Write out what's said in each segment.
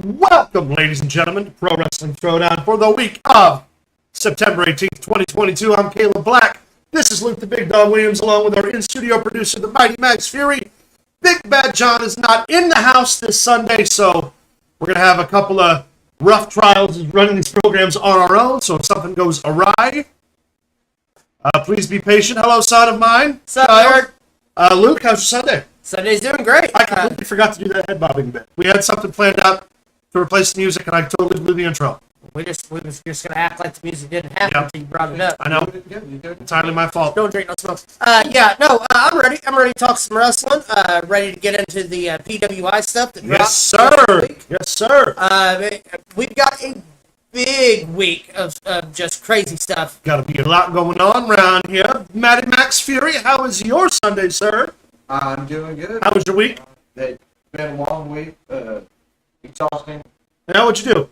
Welcome, ladies and gentlemen, to Pro Wrestling Throwdown for the week of September 18th, 2022. I'm Caleb Black. This is Luke the Big Dog Williams, along with our in-studio producer, the Mighty Max Fury. Big Bad John is not in the house this Sunday, so we're going to have a couple of rough trials of running these programs on our own, so if something goes awry, please be patient. Hello, son of mine. What's up, Eric? Luke, how's your Sunday? Sunday's doing great. I completely forgot to do that head bobbing bit. We had something planned out to replace the music, and I totally blew the intro. We was just gonna act like the music didn't happen until you brought it up. I know. Entirely my fault. Don't drink no smoke. I'm ready. I'm ready to talk some wrestling. Ready to get into the PWI stuff that dropped. Yes, sir. Yes, sir. We've got a big week of just crazy stuff. Got to be a lot going on around here. Matty Max Fury, how was your Sunday, sir? I'm doing good. How was your week? It's been a long week. Exhausting. And what'd you do?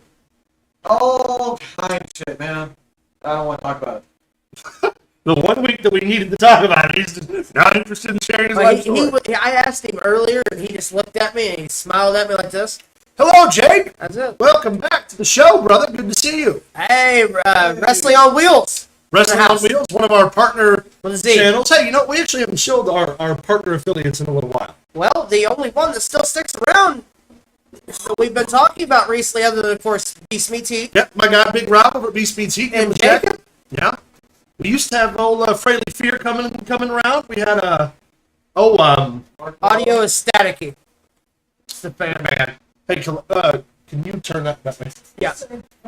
All kind of shit, man. I don't want to talk about it. The 1 week that we needed to talk about, he's not interested in sharing his life story. I asked him earlier, and he just looked at me and he smiled at me like this. Hello, Jake. That's it. Welcome back to the show, brother. Good to see you. Hey, Wrestling on Wheels. Wrestling on Wheels, one of our partner With a Z. channels. Hey, you know, we actually haven't showed our partner affiliates in a little while. Well, the only one that still sticks around that we've been talking about recently, other than, of course, Beast Meets Heat. Yep, my guy Big Rob over at Beast Meets Heat. And Jacob. Yeah. We used to have old Fraley Fear coming around. We had Audio is staticky. It's the fan. man. Hey, can you turn that way? Yeah.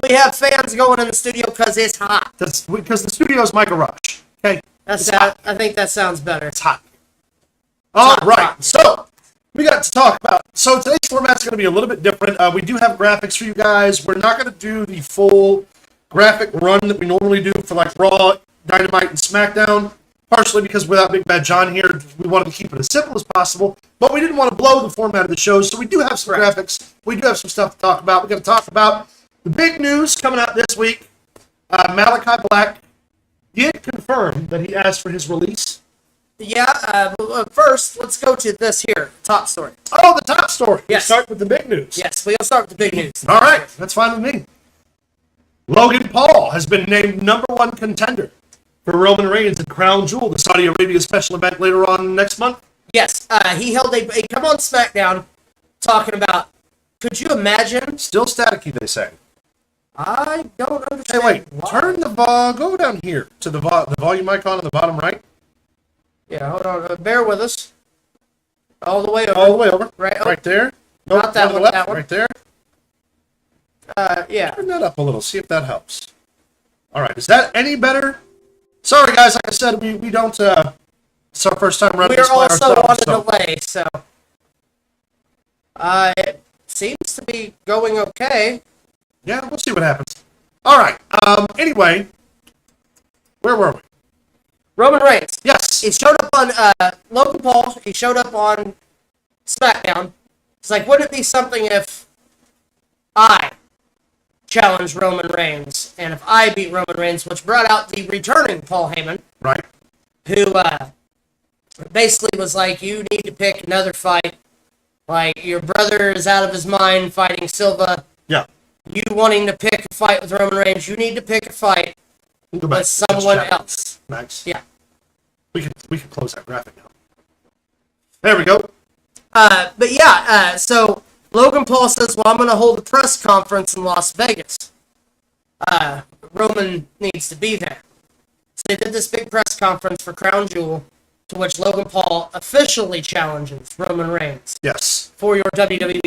We have fans going in the studio because it's hot. That's because the studio's my garage. Okay. I think that sounds better. It's hot. All right. hot. So we got to talk about. So today's format's going to be a little bit different. We do have graphics for you guys. We're not going to do the full graphic run that we normally do for like Raw, Dynamite, and Smackdown. Partially because without Big Bad John here, we wanted to keep it as simple as possible. But we didn't want to blow the format of the show, so we do have some graphics. We do have some stuff to talk about. We're going to talk about the big news coming out this week. Malachi Black did confirm that he asked for his release. Yeah, first, let's go to this here, top story. Oh, the top story. Yes. We'll start with the big news. Yes, we'll start with the big news. All right, that's fine with me. Logan Paul has been named #1 contender for Roman Reigns at Crown Jewel, the Saudi Arabia special event later on next month. Yes, he held a come on SmackDown talking about, could you imagine? Still staticky, they say. I don't Hey, understand. wait, why. turn the go down here to the volume icon on the bottom right. Yeah, hold on. Bear with us. All the way over. All the way over. Right, Right there. Nope, Not that to the one, left, that one. right there. Yeah. Turn that up a little, see if that helps. All right, is that any better? Sorry, guys, like I said, we don't, it's our first time running We're this by also ourselves, on a so. delay, so. It seems to be going okay. Yeah, we'll see what happens. All right, anyway, where were we? Roman Reigns. Yes. He showed up on Logan Paul. He showed up on SmackDown. It's like, wouldn't it be something if I challenged Roman Reigns, and if I beat Roman Reigns, which brought out the returning Paul Heyman, Right. who basically was like, you need to pick another fight. Like, your brother is out of his mind fighting Silva. Yeah. You wanting to pick a fight with Roman Reigns, you need to pick a fight We'll go back with to this someone chapter. else. Max. Yeah. We can close that graphic now. There we go. But yeah, so Logan Paul says, well, I'm going to hold a press conference in Las Vegas. Roman needs to be there. So they did this big press conference for Crown Jewel, to which Logan Paul officially challenges Roman Reigns Yes. for your WWE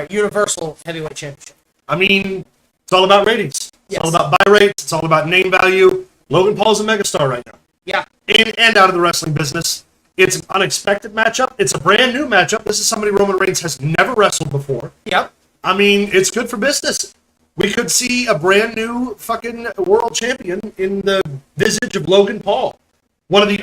Universal Heavyweight Championship. I mean, it's all about ratings. It's Yes. all about buy rates. It's all about name value. Logan Paul's a megastar right now. Yeah. In and out of the wrestling business. It's an unexpected matchup. It's a brand new matchup. This is somebody Roman Reigns has never wrestled before. Yep. I mean, it's good for business. We could see a brand new fucking world champion in the visage of Logan Paul. One of the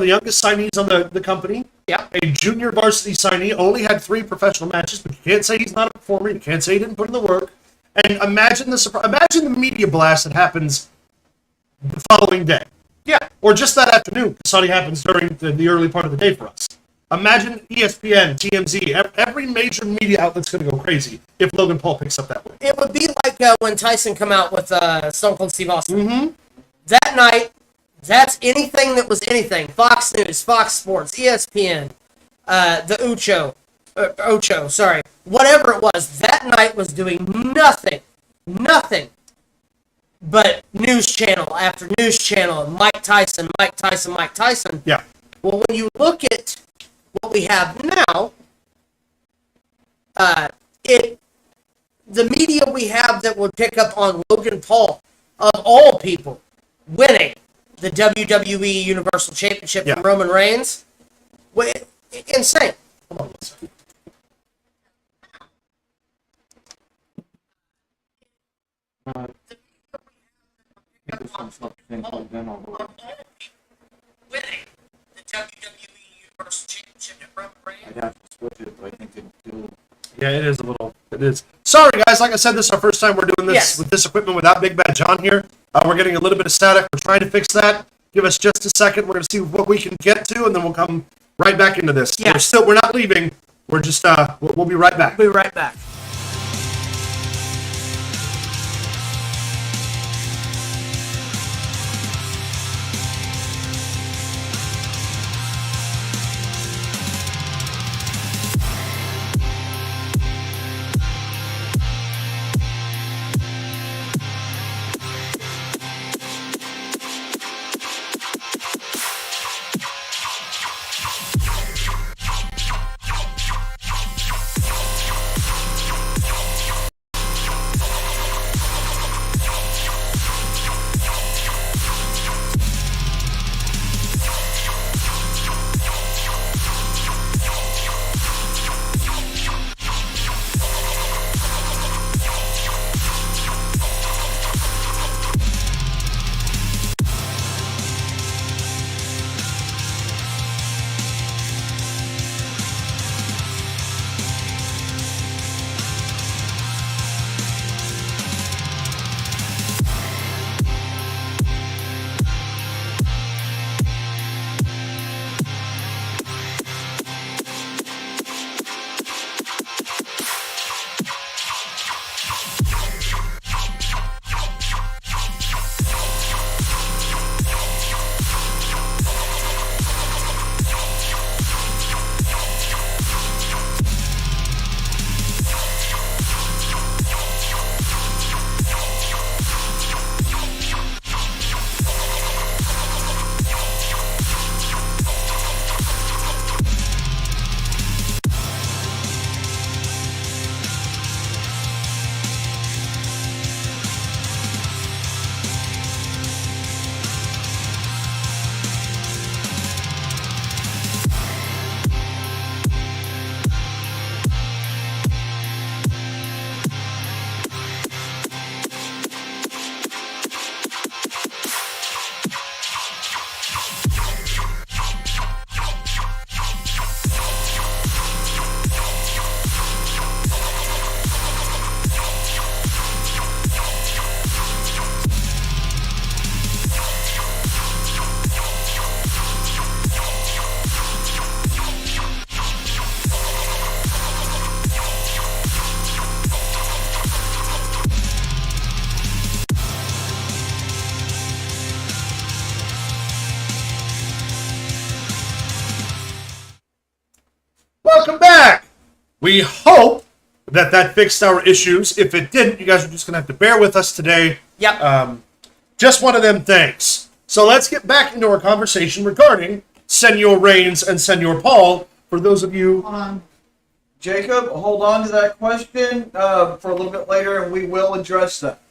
youngest signees on the company. Yep. A junior varsity signee, only had 3 professional matches, but you can't say he's not a performer. You can't say he didn't put in the work. And imagine the media blast that happens the following day. Yeah. Or just that afternoon. This only happens during the early part of the day for us. Imagine ESPN, TMZ, every major media outlet's going to go crazy if Logan Paul picks up that win. It would be like when Tyson come out with Stone Cold Steve Austin. Mm-hmm. That night, that's anything that was anything. Fox News, Fox Sports, ESPN, the Ocho, sorry. Whatever it was, that night was doing nothing but news channel after news channel. Mike Tyson. Yeah. Well, when you look at what we have now, the media we have that would pick up on Logan Paul, of all people, winning the WWE Universal Championship from Roman Reigns, insane. Hold on one second. Winning the WWE Universal Championship at Roman Reigns. I'd have to switch it, but I think it'd do. Yeah, it is a little. It is. Sorry, guys. Like I said, this is our first time we're doing this with this equipment without Big Bad John here. We're getting a little bit of static. We're trying to fix that. Give us just a second. We're going to see what we can get to, and then we'll come right back into this. Yeah. We're not leaving. We're just, we'll be right back. We'll be right back. Welcome back. We hope that fixed our issues. If it didn't, you guys are just going to have to bear with us today. Yep. Just one of them things. So let's get back into our conversation regarding Senor Reigns and Senor Paul. For those of you... Jacob, hold on to that question for a little bit later, and we will address that.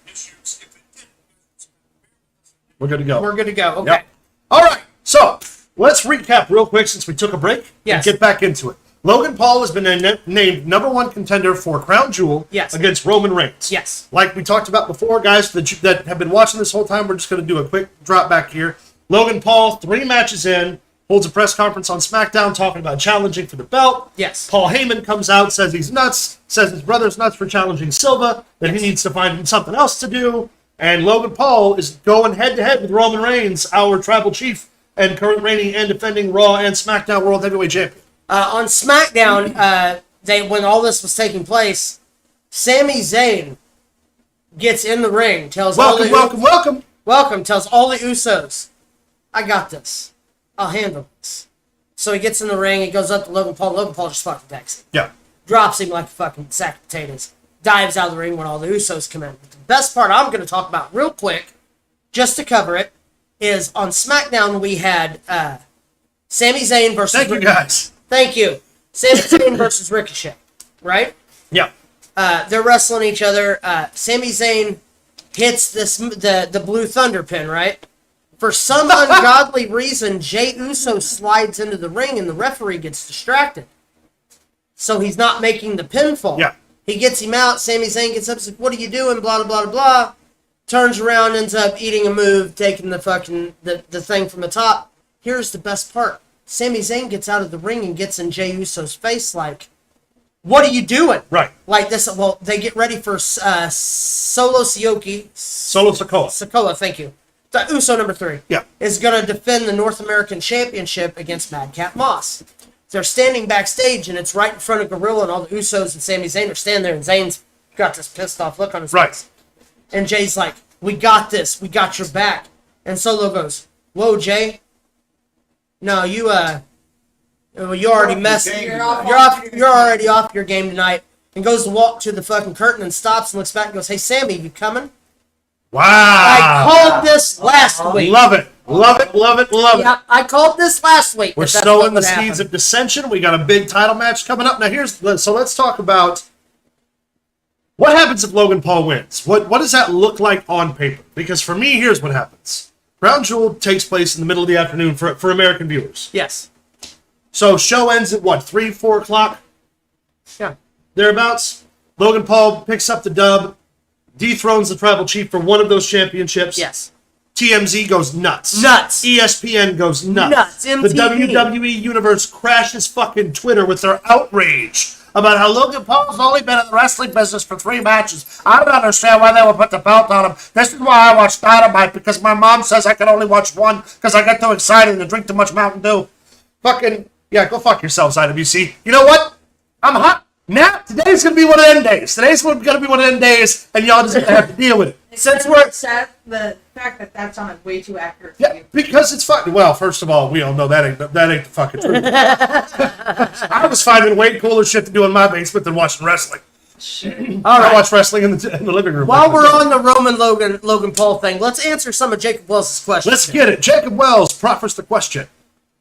We're good to go. We're good to go. Okay. Yep. All right. So let's recap real quick since we took a break Yes. and get back into it. Logan Paul has been named #1 contender for Crown Jewel against Roman Reigns. Yes. Like we talked about before, guys, that have been watching this whole time, we're just going to do a quick drop back here. Logan Paul, 3 matches in, holds a press conference on SmackDown talking about challenging for the belt. Yes. Paul Heyman comes out, says he's nuts, says his brother's nuts for challenging Silva, that he needs to find something else to do. And Logan Paul is going head-to-head with Roman Reigns, our tribal chief and current reigning and defending Raw and SmackDown World Heavyweight Champion. On SmackDown, when all this was taking place, Sami Zayn gets in the ring, tells tells all the Usos, I got this. I'll handle this. So he gets in the ring, he goes up to Logan Paul. Logan Paul just fucking attacks him. Yeah. Drops him like a fucking sack of potatoes. Dives out of the ring when all the Usos come in. But the best part I'm going to talk about real quick, just to cover it, is on SmackDown we had Sami Zayn versus... Thank you, guys. Thank you. Sami Zayn versus Ricochet, right? Yeah. They're wrestling each other. Sami Zayn hits the blue thunder pin, right? For some ungodly reason, Jey Uso slides into the ring and the referee gets distracted. So he's not making the pinfall. Yeah. He gets him out. Sami Zayn gets up and says, what are you doing? Blah, blah, blah, blah. Turns around, ends up eating a move, taking the fucking the thing from the top. Here's the best part. Sami Zayn gets out of the ring and gets in Jey Uso's face like, what are you doing? Right. Like this. Well, they get ready for Solo Sikoa. Solo Sikoa. Sikoa, thank you. The Uso number 3. Yeah. Is going to defend the North American Championship against Madcap Moss. They're standing backstage, and it's right in front of Gorilla, and all the Usos and Sami Zayn are standing there, and Zayn's got this pissed off look on his face. And Jay's like, we got this. We got your back. And Solo goes, whoa, Jay. No, you already messed. You're already off your game tonight. And goes to walk to the fucking curtain and stops and looks back and goes, hey, Sammy, you coming? Wow. I called this last week. Love it. Love it. Love it. Love it. Yeah, I called this last week. We're sowing the seeds of dissension. We got a big title match coming up. Now, so let's talk about what happens if Logan Paul wins. What does that look like on paper? Because for me, here's what happens. Crown Jewel takes place in the middle of the afternoon for American viewers. Yes. So show ends at what, 3, 4 o'clock? Yeah. Thereabouts. Logan Paul picks up the dub, dethrones the tribal chief for one of those championships. Yes. TMZ goes nuts. Nuts. ESPN goes nuts. Nuts. MTV. The WWE Universe crashes fucking Twitter with their outrage about how Logan Paul's only been in the wrestling business for 3 matches. I don't understand why they would put the belt on him. This is why I watch Dynamite, because my mom says I can only watch one because I get too excited and drink too much Mountain Dew. Fucking, yeah, go fuck yourselves, IWC. You know what? I'm hot. Now, today's going to be one of them days. Today's going to be one of them days, and y'all just have to deal with it. Since we're upset, the fact that that's on is way too accurate. Yeah, because it's fucking. Well, first of all, we all know that ain't the fucking truth. I was finding way cooler shit to do in my basement than watching wrestling. All right. I watch wrestling in the living room. While we're on the Logan Paul thing, let's answer some of Jacob Wells' questions. Let's get it. Jacob Wells proffers the question: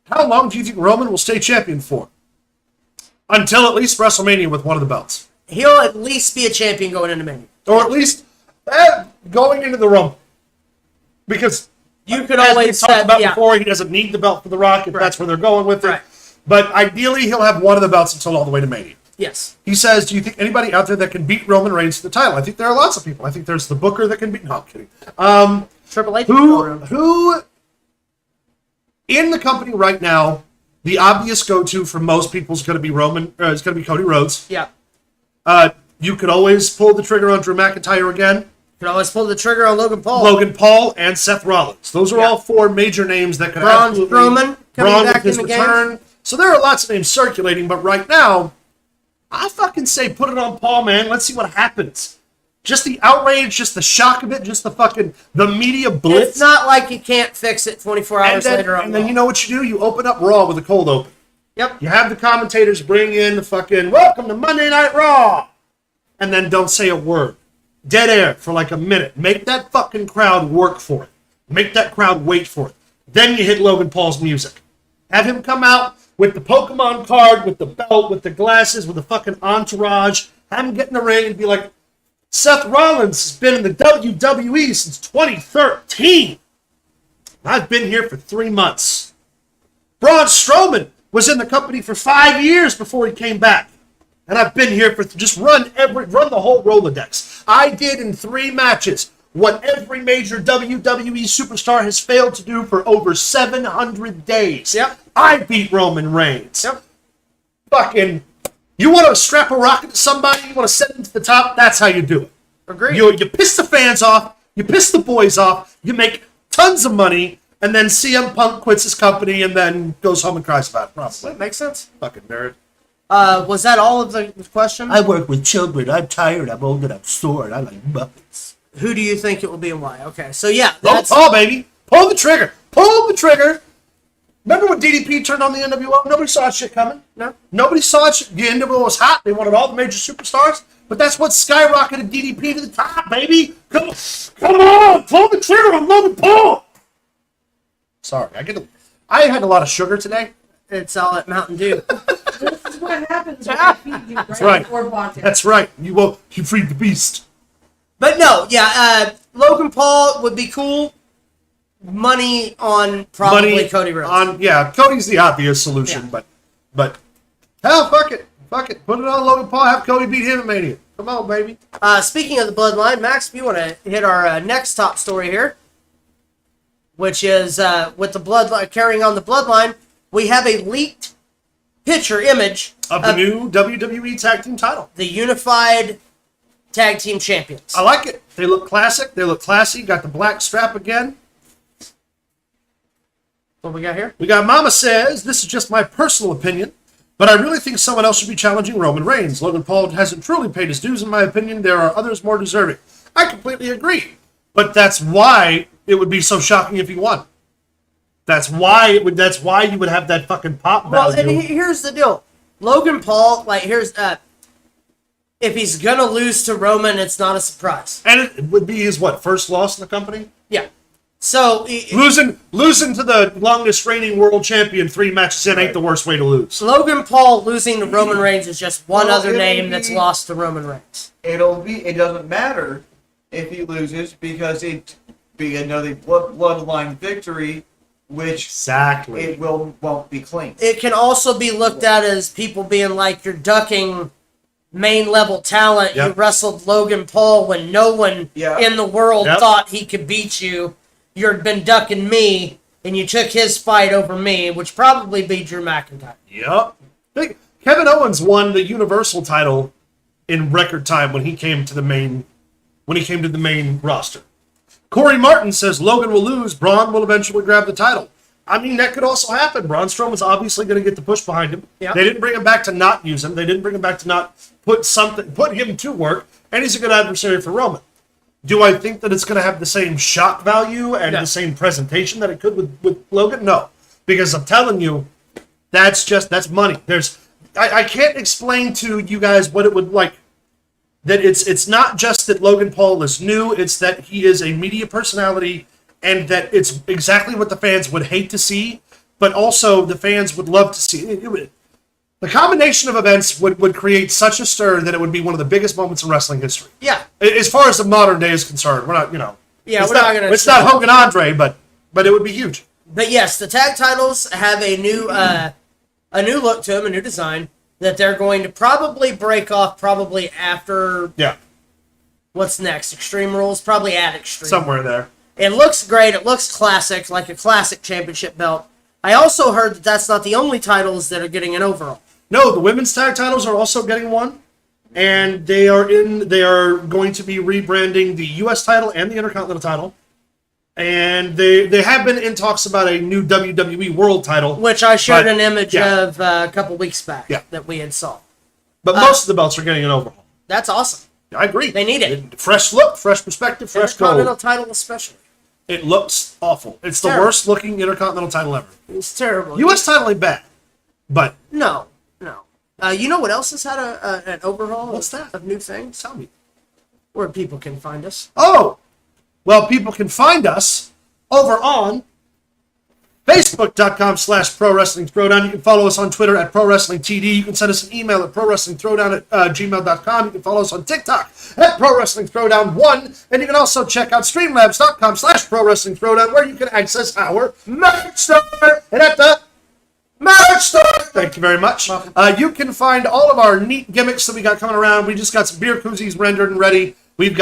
how long do you think Roman will stay champion for? Until at least WrestleMania with one of the belts. He'll at least be a champion going into Mania. Or at least going into the Rumble. Because you could as always we talked about yeah. before, he doesn't need the belt for The Rock if that's where they're going with it. Right. But ideally, he'll have one of the belts until all the way to Mania. Yes. He says, do you think anybody out there that can beat Roman Reigns to the title? I think there are lots of people. I think there's the Booker that can beat... No, I'm kidding. Triple H. Who in the company right now, the obvious go-to for most people is going to be is going to be Cody Rhodes. Yeah. You could always pull the trigger on Drew McIntyre again. You could always pull the trigger on Logan Paul. Logan Paul and Seth Rollins. Those are all 4 major names that could Braun absolutely... Strowman coming back with his in the return. game. So there are lots of names circulating, but right now, I fucking say put it on Paul, man. Let's see what happens. Just the outrage, just the shock of it, just the media blitz. It's not like you can't fix it 24 hours later on. And then you know what you do? You open up Raw with a cold open. Yep. You have the commentators bring in the fucking, welcome to Monday Night Raw. And then don't say a word. Dead air for like a minute. Make that fucking crowd work for it. Make that crowd wait for it. Then you hit Logan Paul's music. Have him come out with the Pokemon card, with the belt, with the glasses, with the fucking entourage. Have him get in the ring and be like, Seth Rollins has been in the WWE since 2013. I've been here for 3 months. Braun Strowman was in the company for 5 years before he came back. And I've been here for just run the whole Rolodex. I did in 3 matches what every major WWE superstar has failed to do for over 700 days. Yep. I beat Roman Reigns. Yep. Fucking, you want to strap a rocket to somebody, you want to send them to the top, that's how you do it. Agreed. You piss the fans off, you piss the boys off, you make tons of money, and then CM Punk quits his company and then goes home and cries about it. Probably. Makes sense. Fucking nerd. Was that all of the questions? I work with children. I'm tired. I'm old and I'm sore. And I like Muppets. Who do you think it will be and why? Okay, so yeah, Logan Paul, baby. Pull the trigger. Pull the trigger. Remember when DDP turned on the NWO? Nobody saw that shit coming. No. Nobody saw it. The NWO was hot. They wanted all the major superstars. But that's what skyrocketed DDP to the top, baby. Come on. Pull the trigger on Logan Paul. Sorry. I had a lot of sugar today. It's all at Mountain Dew. This is what happens when I feed you right right. before botching. That's right. You freed the beast. But no, yeah, Logan Paul would be cool. Money on probably Cody Rhodes. Cody's the obvious solution, Yeah. but hell, fuck it. Put it on Logan Paul. Have Cody beat him at Mania. Come on, baby. Speaking of the bloodline, Max, if you want to hit our next top story here, which is with the bloodline, carrying on the bloodline, we have a leaked picture image Of the new WWE Tag Team title. the unified tag team champions. I like it. They look classic. They look classy. Got the black strap again. What we got here? We got Mama says, this is just my personal opinion, but I really think someone else should be challenging Roman Reigns. Logan Paul hasn't truly paid his dues, in my opinion. There are others more deserving. I completely agree. But that's why it would be so shocking if he won. That's why you would have that fucking pop value. Well, and here's the deal. Logan Paul, if he's gonna lose to Roman, it's not a surprise. And it would be his first loss in the company? Yeah. So Losing to the longest reigning world champion 3 matches in ain't the worst way to lose. Logan Paul losing to Roman Reigns is just one Well, other it'll name that's be- lost to Roman Reigns. It doesn't matter if he loses because it be another bloodline victory, which Exactly. it won't be clean. It can also be looked at as people being like, you're ducking main level talent. Yep. You wrestled Logan Paul when no one Yeah. in the world Yep. thought he could beat you. You've been ducking me, and you took his fight over me, which probably be Drew McIntyre. Yep. Kevin Owens won the Universal title in record time when he came to the main roster. Corey Martin says Logan will lose, Braun will eventually grab the title. I mean, that could also happen. Braun Strowman's obviously going to get the push behind him. Yep. They didn't bring him back to not use him. They didn't bring him back to not put him to work, and he's a good adversary for Roman. Do I think that it's going to have the same shock value and No. the same presentation that it could with Logan? No. Because I'm telling you, that's money. I can't explain to you guys what it would like. That it's not just that Logan Paul is new, it's that he is a media personality and that it's exactly what the fans would hate to see, but also the fans would love to see. The combination of events would create such a stir that it would be one of the biggest moments in wrestling history. Yeah. As far as the modern day is concerned, we're not, Yeah, it's we're not gonna It's say- not Hogan Andre, but it would be huge. But yes, the tag titles have a new look to them, a new design that they're going to probably break off probably after Yeah, what's next? Extreme Rules? Probably at Extreme. somewhere there. It looks great. It looks classic, like a classic championship belt. I also heard that that's not the only titles that are getting an overall. No, the women's tag titles are also getting one, and they are going to be rebranding the U.S. title and the Intercontinental title, and they have been in talks about a new WWE World title, Which I showed But, an image yeah. of a couple weeks back Yeah. that we had saw. but most of the belts are getting an overhaul. That's awesome. I agree. They need it. Fresh look, fresh perspective, fresh Intercontinental gold. title especially. It looks awful. It's the Terrible. worst looking Intercontinental title ever. It's terrible. U.S. title ain't bad, but No. You know what else has had an overhaul? What's that? Of new things? tell me. Where people can find us. Oh, well, people can find us over on Facebook.com/Pro Wrestling Throwdown. You can follow us on Twitter at Pro Wrestling TD. You can send us an email at ProWrestlingThrowdown@gmail.com. You can follow us on TikTok at Pro Wrestling Throwdown 1. And you can also check out Streamlabs.com/Pro Wrestling Throwdown, where you can access our merch store. And at the merch store, thank you very much. You can find all of our neat gimmicks that we got coming around. We just got some beer koozies rendered and ready. We've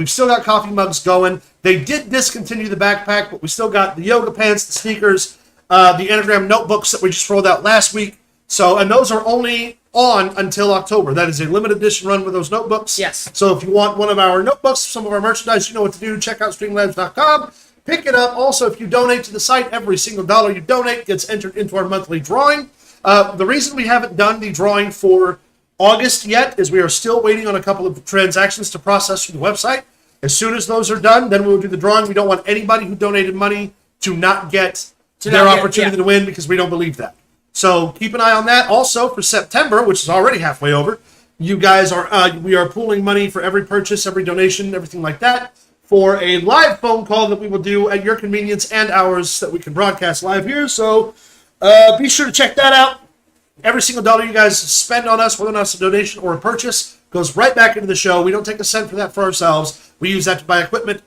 still got coffee mugs going. They did discontinue the backpack, but we still got the yoga pants, the sneakers, the anagram notebooks that we just rolled out last week. And those are only on until October. That is a limited edition run with those notebooks. Yes. So if you want one of our notebooks, some of our merchandise, you know what to do. Check out Streamlabs.com. Pick it up. Also, if you donate to the site, every single dollar you donate gets entered into our monthly drawing. The reason we haven't done the drawing for August yet is we are still waiting on a couple of transactions to process through the website. As soon as those are done, then we'll do the drawing. We don't want anybody who donated money to not get their opportunity to win, because we don't believe that. So keep an eye on that. Also, for September, which is already halfway over, you guys are we are pooling money for every purchase, every donation, everything like that, for a live phone call that we will do at your convenience and ours that we can broadcast live here. So be sure to check that out. Every single dollar you guys spend on us, whether or not it's a donation or a purchase, goes right back into the show. We don't take a cent for that for ourselves. We use that to buy equipment,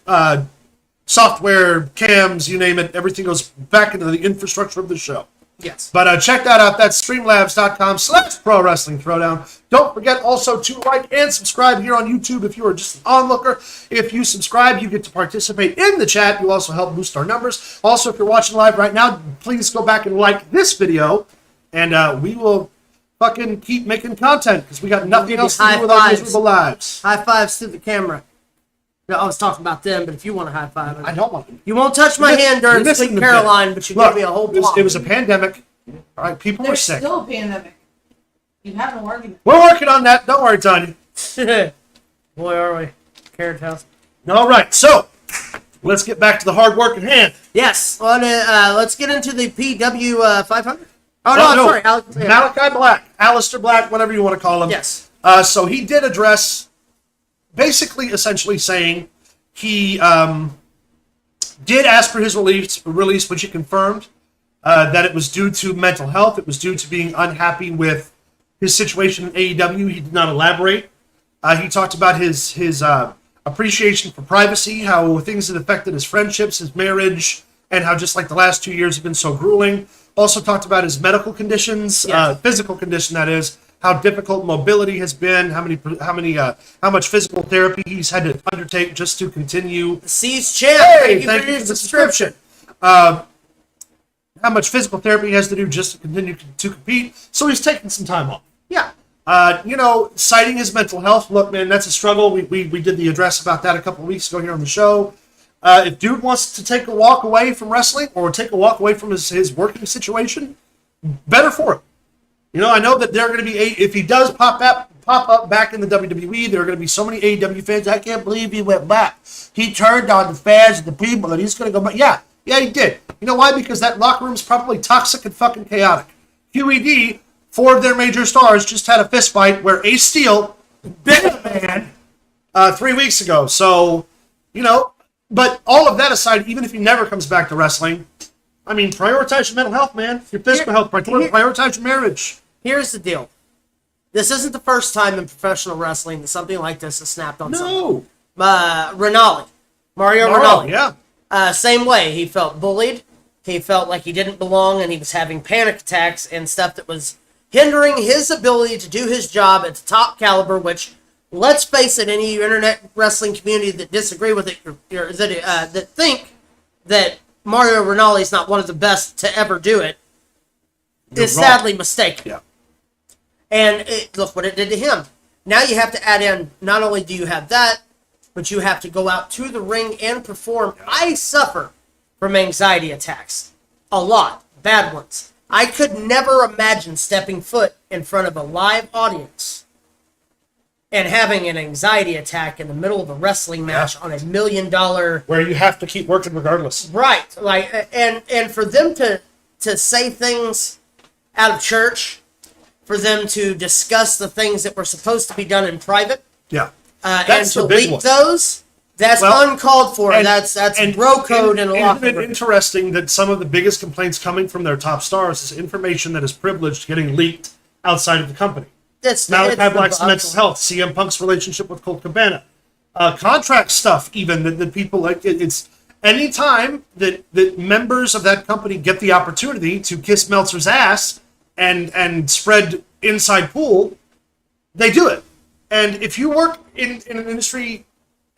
software, cams, you name it. Everything goes back into the infrastructure of the show. Yes. But check that out. That's streamlabs.com/Pro Wrestling Throwdown. Don't forget also to like and subscribe here on YouTube if you are just an onlooker. If you subscribe, you get to participate in the chat. You also help boost our numbers. Also, if you're watching live right now, please go back and like this video, and we will fucking keep making content, because we got nothing else to do with our miserable lives. High fives to the camera. No, I was talking about them, but if you want a high five, I don't want to. you won't touch my hand during Sweet Caroline, but you give me a whole block. It was a pandemic. All right, people were There's sick. still a pandemic. You have no argument. We're working on that. Don't worry, Tanya. Boy, are we. Carrot House. All right, so let's get back to the hard work at hand. Yes. Well, let's get into the PW 500. Oh, no, I'm sorry. Malachi Black, Aleister Black, whatever you want to call him. Yes. So he did address, basically, essentially saying he did ask for his release, which he confirmed, that it was due to mental health. It was due to being unhappy with his situation in AEW. He did not elaborate. He talked about his appreciation for privacy, how things had affected his friendships, his marriage, and how just like the last 2 years have been so grueling. Also talked about his medical conditions, Yes. physical condition, that is, how difficult mobility has been, how much physical therapy he's had to undertake just to continue. C's champ. Hey, thank you for the subscription. How much physical therapy he has to do just to continue to compete. So he's taking some time off. Yeah. Citing his mental health. Look, man, that's a struggle. We did the address about that a couple of weeks ago here on the show. If dude wants to take a walk away from wrestling or take a walk away from his working situation, better for him. I know that there are going to be, if he does pop up back in the WWE, there are going to be so many AEW fans. I can't believe he went back. He turned on the fans and the people, and he's going to go back. Yeah, he did. You know why? Because that locker room is probably toxic and fucking chaotic. QED, 4 of their major stars, just had a fist fight where Ace Steel bit a man 3 weeks ago. So, but all of that aside, even if he never comes back to wrestling, I mean, prioritize your mental health, man. Your physical health. Prioritize your marriage. Here's the deal. This isn't the first time in professional wrestling that something like this has snapped on someone. Mario Rinaldi. Yeah. Same way. He felt bullied. He felt like he didn't belong, and he was having panic attacks and stuff that was hindering his ability to do his job at the top caliber, which, let's face it, any internet wrestling community that disagree with it, that think that Mario Rinaldi is not one of the best to ever do it, is sadly mistaken. Yeah. And look what it did to him. Now you have to add in, not only do you have that, but you have to go out to the ring and perform. I suffer from anxiety attacks. A lot. Bad ones. I could never imagine stepping foot in front of a live audience and having an anxiety attack in the middle of a wrestling match on $1 million... Where you have to keep working regardless. Right. And for them to say things out of church, for them to discuss the things that were supposed to be done in private, Yeah. and to leak those, that's uncalled for. That's bro code in a locker room. Isn't it interesting that some of the biggest complaints coming from their top stars is information that is privileged getting leaked outside of the company? Malachi Black's mental health, CM Punk's relationship with Colt Cabana, contract stuff even that people like. It's any time that members of that company get the opportunity to kiss Meltzer's ass and spread inside pool, they do it. And if you work in an industry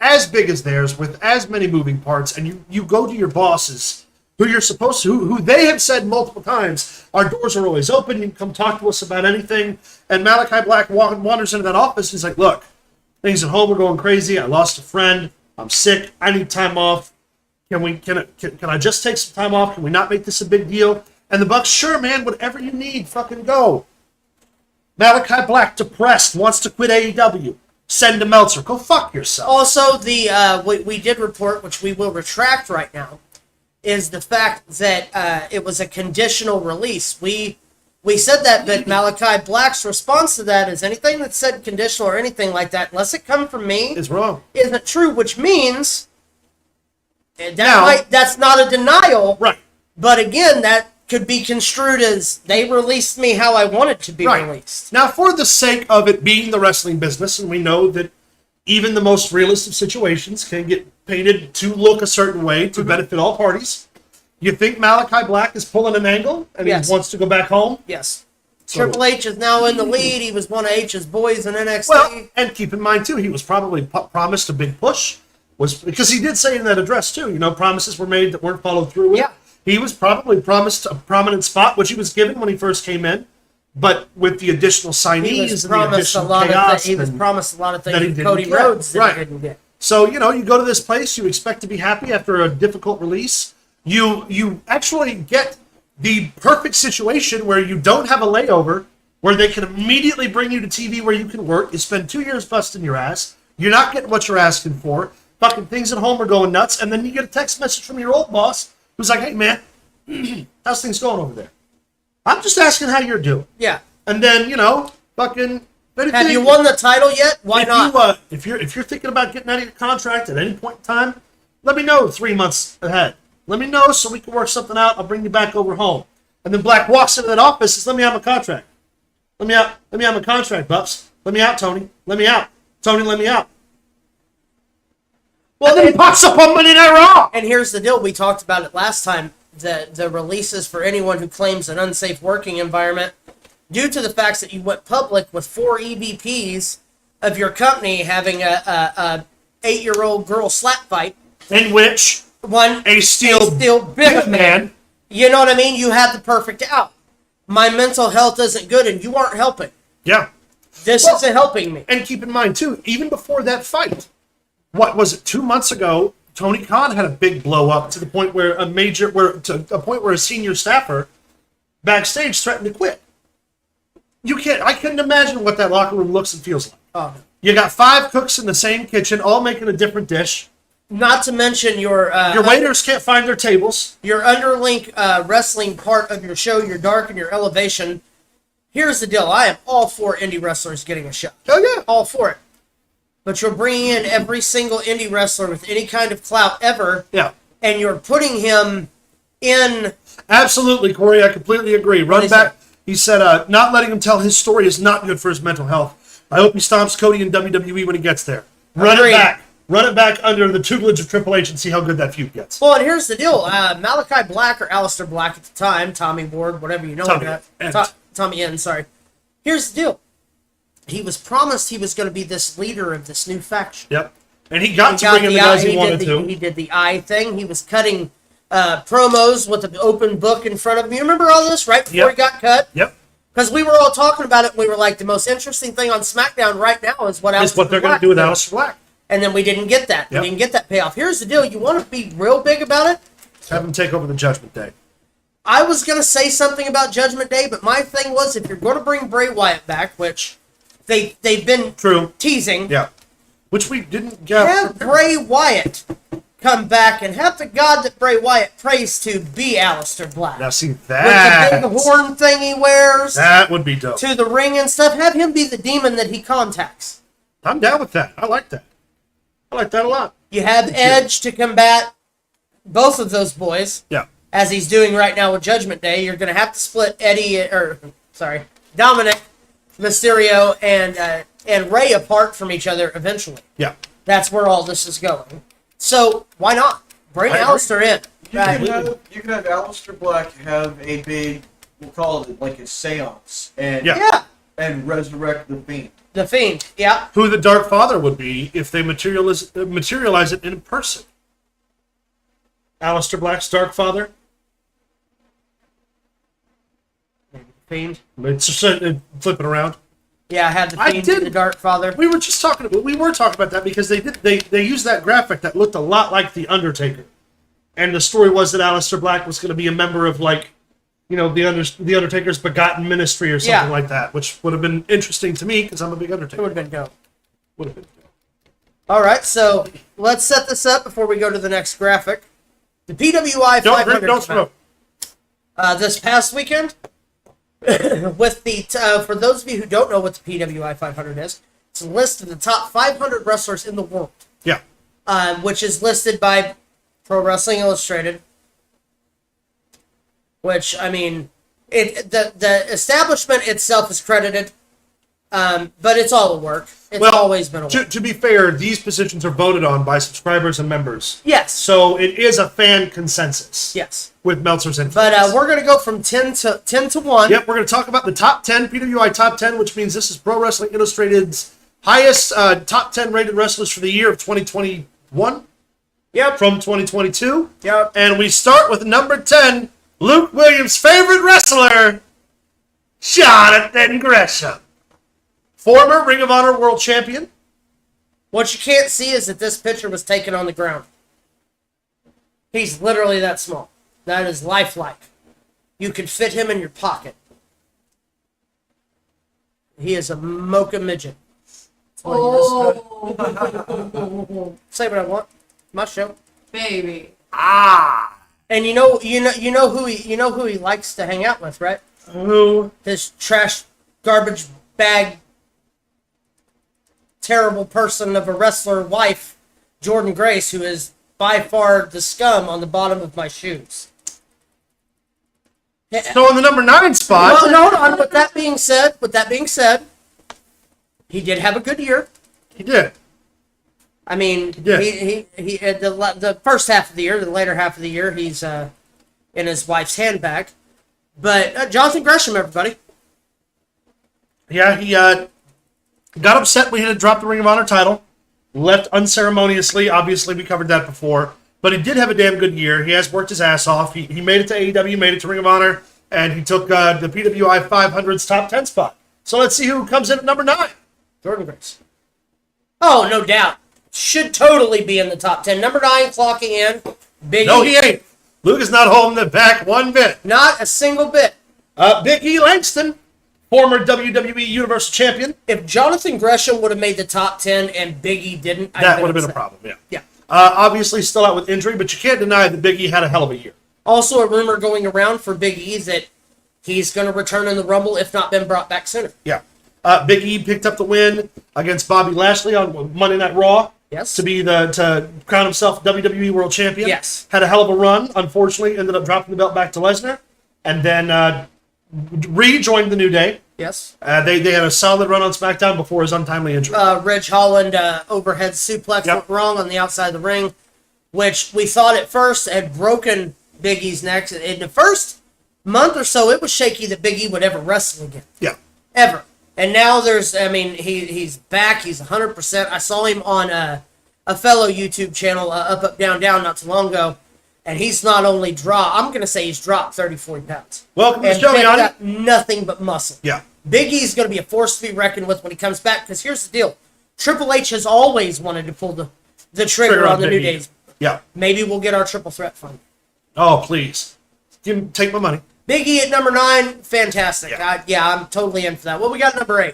as big as theirs with as many moving parts, and you go to your bosses who you're supposed to, who they have said multiple times, our doors are always open, you can come talk to us about anything. And Malachi Black wanders into that office, he's like, look, things at home are going crazy, I lost a friend, I'm sick, I need time off. Can I just take some time off? Can we not make this a big deal? And the Bucks, sure, man, whatever you need, fucking go. Malachi Black, depressed, wants to quit AEW. Send to Meltzer. Go fuck yourself. Also, we did report, which we will retract right now, is the fact that it was a conditional release. We said that, but Malachi Black's response to that is anything that said conditional or anything like that, unless it come from me, It's wrong. isn't true, which means that's not a denial. Right. But again, that could be construed as they released me how I wanted to be released. Now, for the sake of it being the wrestling business, and we know that even the most realistic situations can get painted to look a certain way to benefit all parties, you think Malachi Black is pulling an angle and Yes. he wants to go back home? Yes. So- Triple H is now in the lead. He was one of H's boys in NXT. Well, and keep in mind, too, he was probably promised a big push, because he did say in that address, too, promises were made that weren't followed through with. Yeah. He was probably promised a prominent spot, which he was given when he first came in, but with the additional signees he was and the promised a additional lot of chaos. he was and- promised a lot of things that he with didn't Cody get. Rhodes that Right. he didn't get. So, you go to this place, you expect to be happy after a difficult release. You actually get the perfect situation where you don't have a layover, where they can immediately bring you to TV where you can work. You spend 2 years busting your ass. You're not getting what you're asking for. Fucking things at home are going nuts. And then you get a text message from your old boss who's like, hey, man, how's things going over there? I'm just asking how you're doing. Yeah. And then, fucking... but if Have you won the title yet? Why if not? If you're thinking about getting out of your contract at any point in time, let me know 3 months ahead. Let me know so we can work something out. I'll bring you back over home. And then Black walks into that office and says, let me out my contract. Let me out my contract, Bups. Let me out, Tony. Let me out. Tony, let me out. Well, then he pops up on Monday Night Raw. And here's the deal. We talked about it last time. The releases for anyone who claims an unsafe working environment, due to the facts that you went public with 4 EVPs of your company having a 8-year-old girl slap fight. In which a steel big man. You know what I mean? You had the perfect out. My mental health isn't good, and you aren't helping. Yeah. This isn't helping me. And keep in mind, too, even before that fight, what was it, 2 months ago, Tony Khan had a big blow up to the point where a senior staffer backstage threatened to quit. I couldn't imagine what that locker room looks and feels like. Oh, no. You got 5 cooks in the same kitchen, all making a different dish. Not to mention your waiters can't find their tables. Your underlink wrestling part of your show, your dark and your elevation. Here's the deal. I am all for indie wrestlers getting a shot. Oh, yeah. All for it. But you're bringing in every single indie wrestler with any kind of clout ever. Yeah. And you're putting him in... Absolutely, Corey. I completely agree. Run back. He said, not letting him tell his story is not good for his mental health. I hope he stomps Cody in WWE when he gets there. Run it back. Run it back under the tutelage of Triple H and see how good that feud gets. Well, and here's the deal. Malachi Black, or Aleister Black at the time, Tommy Ward, whatever you know him as. Tommy N, sorry. Here's the deal. He was promised he was going to be this leader of this new faction. Yep. And he got to bring in the guys he wanted to. He did the eye thing. He was cutting promos with an open book in front of him. You remember all this right before he got cut? Yep. Because we were all talking about it, and we were like, the most interesting thing on SmackDown right now is what they're going to do with Aleister Black. And then we didn't get that. Yep. We didn't get that payoff. Here's the deal. You want to be real big about it? Have him take over the Judgment Day. I was going to say something about Judgment Day, but my thing was, if you're going to bring Bray Wyatt back, which they've been teasing. Yeah. Which we didn't get. Have Bray Wyatt come back and have the God that Bray Wyatt prays to be Aleister Black. Now see that. With the big horn thing he wears. That would be dope. To the ring and stuff. Have him be the demon that he contacts. I'm down with that. I like that. I like that a lot. You have Edge to combat both of those boys. Yeah. As he's doing right now with Judgment Day. You're going to have to split Dominic, Mysterio, and Rey apart from each other eventually. Yeah. That's where all this is going. So, why not? Bring Aleister in. You can have Aleister Black have a big, we'll call it like a seance, and resurrect the Fiend. The Fiend, yeah. Who the Dark Father would be if they materialize it in person. Aleister Black's Dark Father. Fiend. It's just flipping around. Yeah, I had the Fiend and the Dark Father. We were talking about that because they used that graphic that looked a lot like the Undertaker and the story was that Aleister Black was going to be a member of, like, you know, the Undertaker's Begotten Ministry or something like that, which would have been interesting to me because I'm a big It Undertaker. would have been dope. Would have been. All right, so let's set this up before we go to the next graphic. The PWI 500 Don't smoke. this past weekend, with the for those of you who don't know what the PWI 500 is, it's a list of the top 500 wrestlers in the world, Yeah. which is listed by Pro Wrestling Illustrated. Which, I mean, the establishment itself is credited, but it's all a work. It's always been a work. To be fair, these positions are voted on by subscribers and members. Yes. So it is a fan consensus. Yes. With Meltzer's influence. But we're going to go from 10 to 1. Yep, we're going to talk about the top 10, PWI top 10, which means this is Pro Wrestling Illustrated's highest top 10 rated wrestlers for the year of 2021. Yep. From 2022. Yep. And we start with number 10, Luke Williams' favorite wrestler, Jonathan Gresham. Former Ring of Honor World Champion. What you can't see is that this picture was taken on the ground. He's literally that small. That is lifelike. You could fit him in your pocket. He is a mocha midget. Oh, Say what I want. My show. baby. And you know who he likes to hang out with, right? Who? This trash, garbage bag, terrible person of a wrestler wife, Jordan Grace, who is by far the scum on the bottom of my shoes. So in the number 9 spot. Well, hold on. With that being said, he did have a good year. He did. I mean, Yeah. he the first half of the year, the later half of the year, he's in his wife's handbag. But Jonathan Gresham, everybody. Yeah, he got upset when he had dropped the Ring of Honor title. Left unceremoniously. Obviously, we covered that before. But he did have a damn good year. He has worked his ass off. He made it to AEW, made it to Ring of Honor, and he took the PWI 500's top 10 spot. So let's see who comes in at number 9. Jordan Grace. Oh, no doubt. Should totally be in the top 10. Number 9, clocking in. Big No, E. he ain't. Luke is not holding it back one bit. Not a single bit. Big E Langston, former WWE Universal Champion. If Jonathan Gresham would have made the top 10 and Big E didn't, That would have been a problem, yeah. Yeah. Obviously still out with injury, but you can't deny that Big E had a hell of a year. Also, a rumor going around for Big E that he's going to return in the Rumble, if not been brought back sooner. Yeah. Big E picked up the win against Bobby Lashley on Monday Night Raw. Yes. To crown himself WWE World Champion. Yes. Had a hell of a run. Unfortunately, ended up dropping the belt back to Lesnar, and then rejoined the New Day. Yes. They had a solid run on SmackDown before his untimely injury. Ridge Holland overhead suplex went wrong on the outside of the ring, which we thought at first had broken Big E's neck. In the first month or so, it was shaky that Big E would ever wrestle again. Yeah. Ever. And now he's back. He's 100%. I saw him on a fellow YouTube channel, Up, Down, Down, not too long ago. And he's not only I'm going to say he's dropped 30, 40 pounds. Welcome to the And show, picked Yanni. up nothing but muscle. Yeah. Big E's going to be a force to be reckoned with when he comes back. Because here's the deal. Triple H has always wanted to pull the trigger on the New Big E. Days. Yeah. Maybe we'll get our triple threat fund. Oh, please. Take my money. Big E at number 9, fantastic. Yeah. I'm totally in for that. What we got at number 8?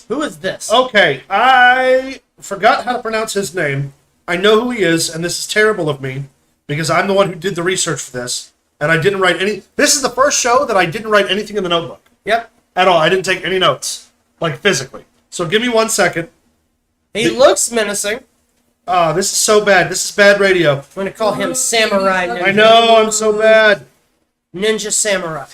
Who is this? Okay, I forgot how to pronounce his name. I know who he is, and this is terrible of me, because I'm the one who did the research for this, and I didn't write any... This is the first show that I didn't write anything in the notebook. Yep. At all. I didn't take any notes. Like, physically. So give me 1 second. He looks menacing. Oh, this is so bad. This is bad radio. I'm going to call him Samurai Ninja. I know, I'm so bad. Ninja Samurai.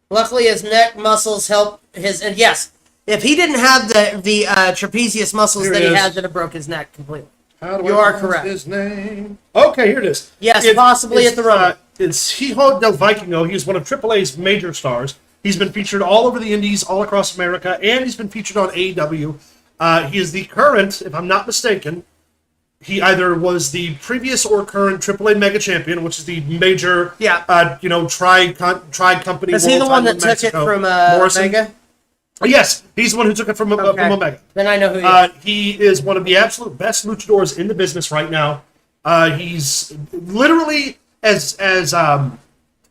Luckily, his neck muscles help his... And yes, if he didn't have the trapezius muscles Here that it he is. has, it'd have broke his neck completely. How do You I are pronounce correct. his name? Okay, here it is. Yes, possibly at the Rumble. It's Hijo del Vikingo. He's one of AAA's major stars. He's been featured all over the indies, all across America, and he's been featured on AEW. He is the current, if I'm not mistaken, he either was the previous or current AAA Mega Champion, which is the major, tri company. Is he the world one title that in took it Mexico. from Morrison? Omega? Yes, he's the one who took it from Okay. Omega. Then I know who he is. He is one of the absolute best luchadors in the business right now. He's literally as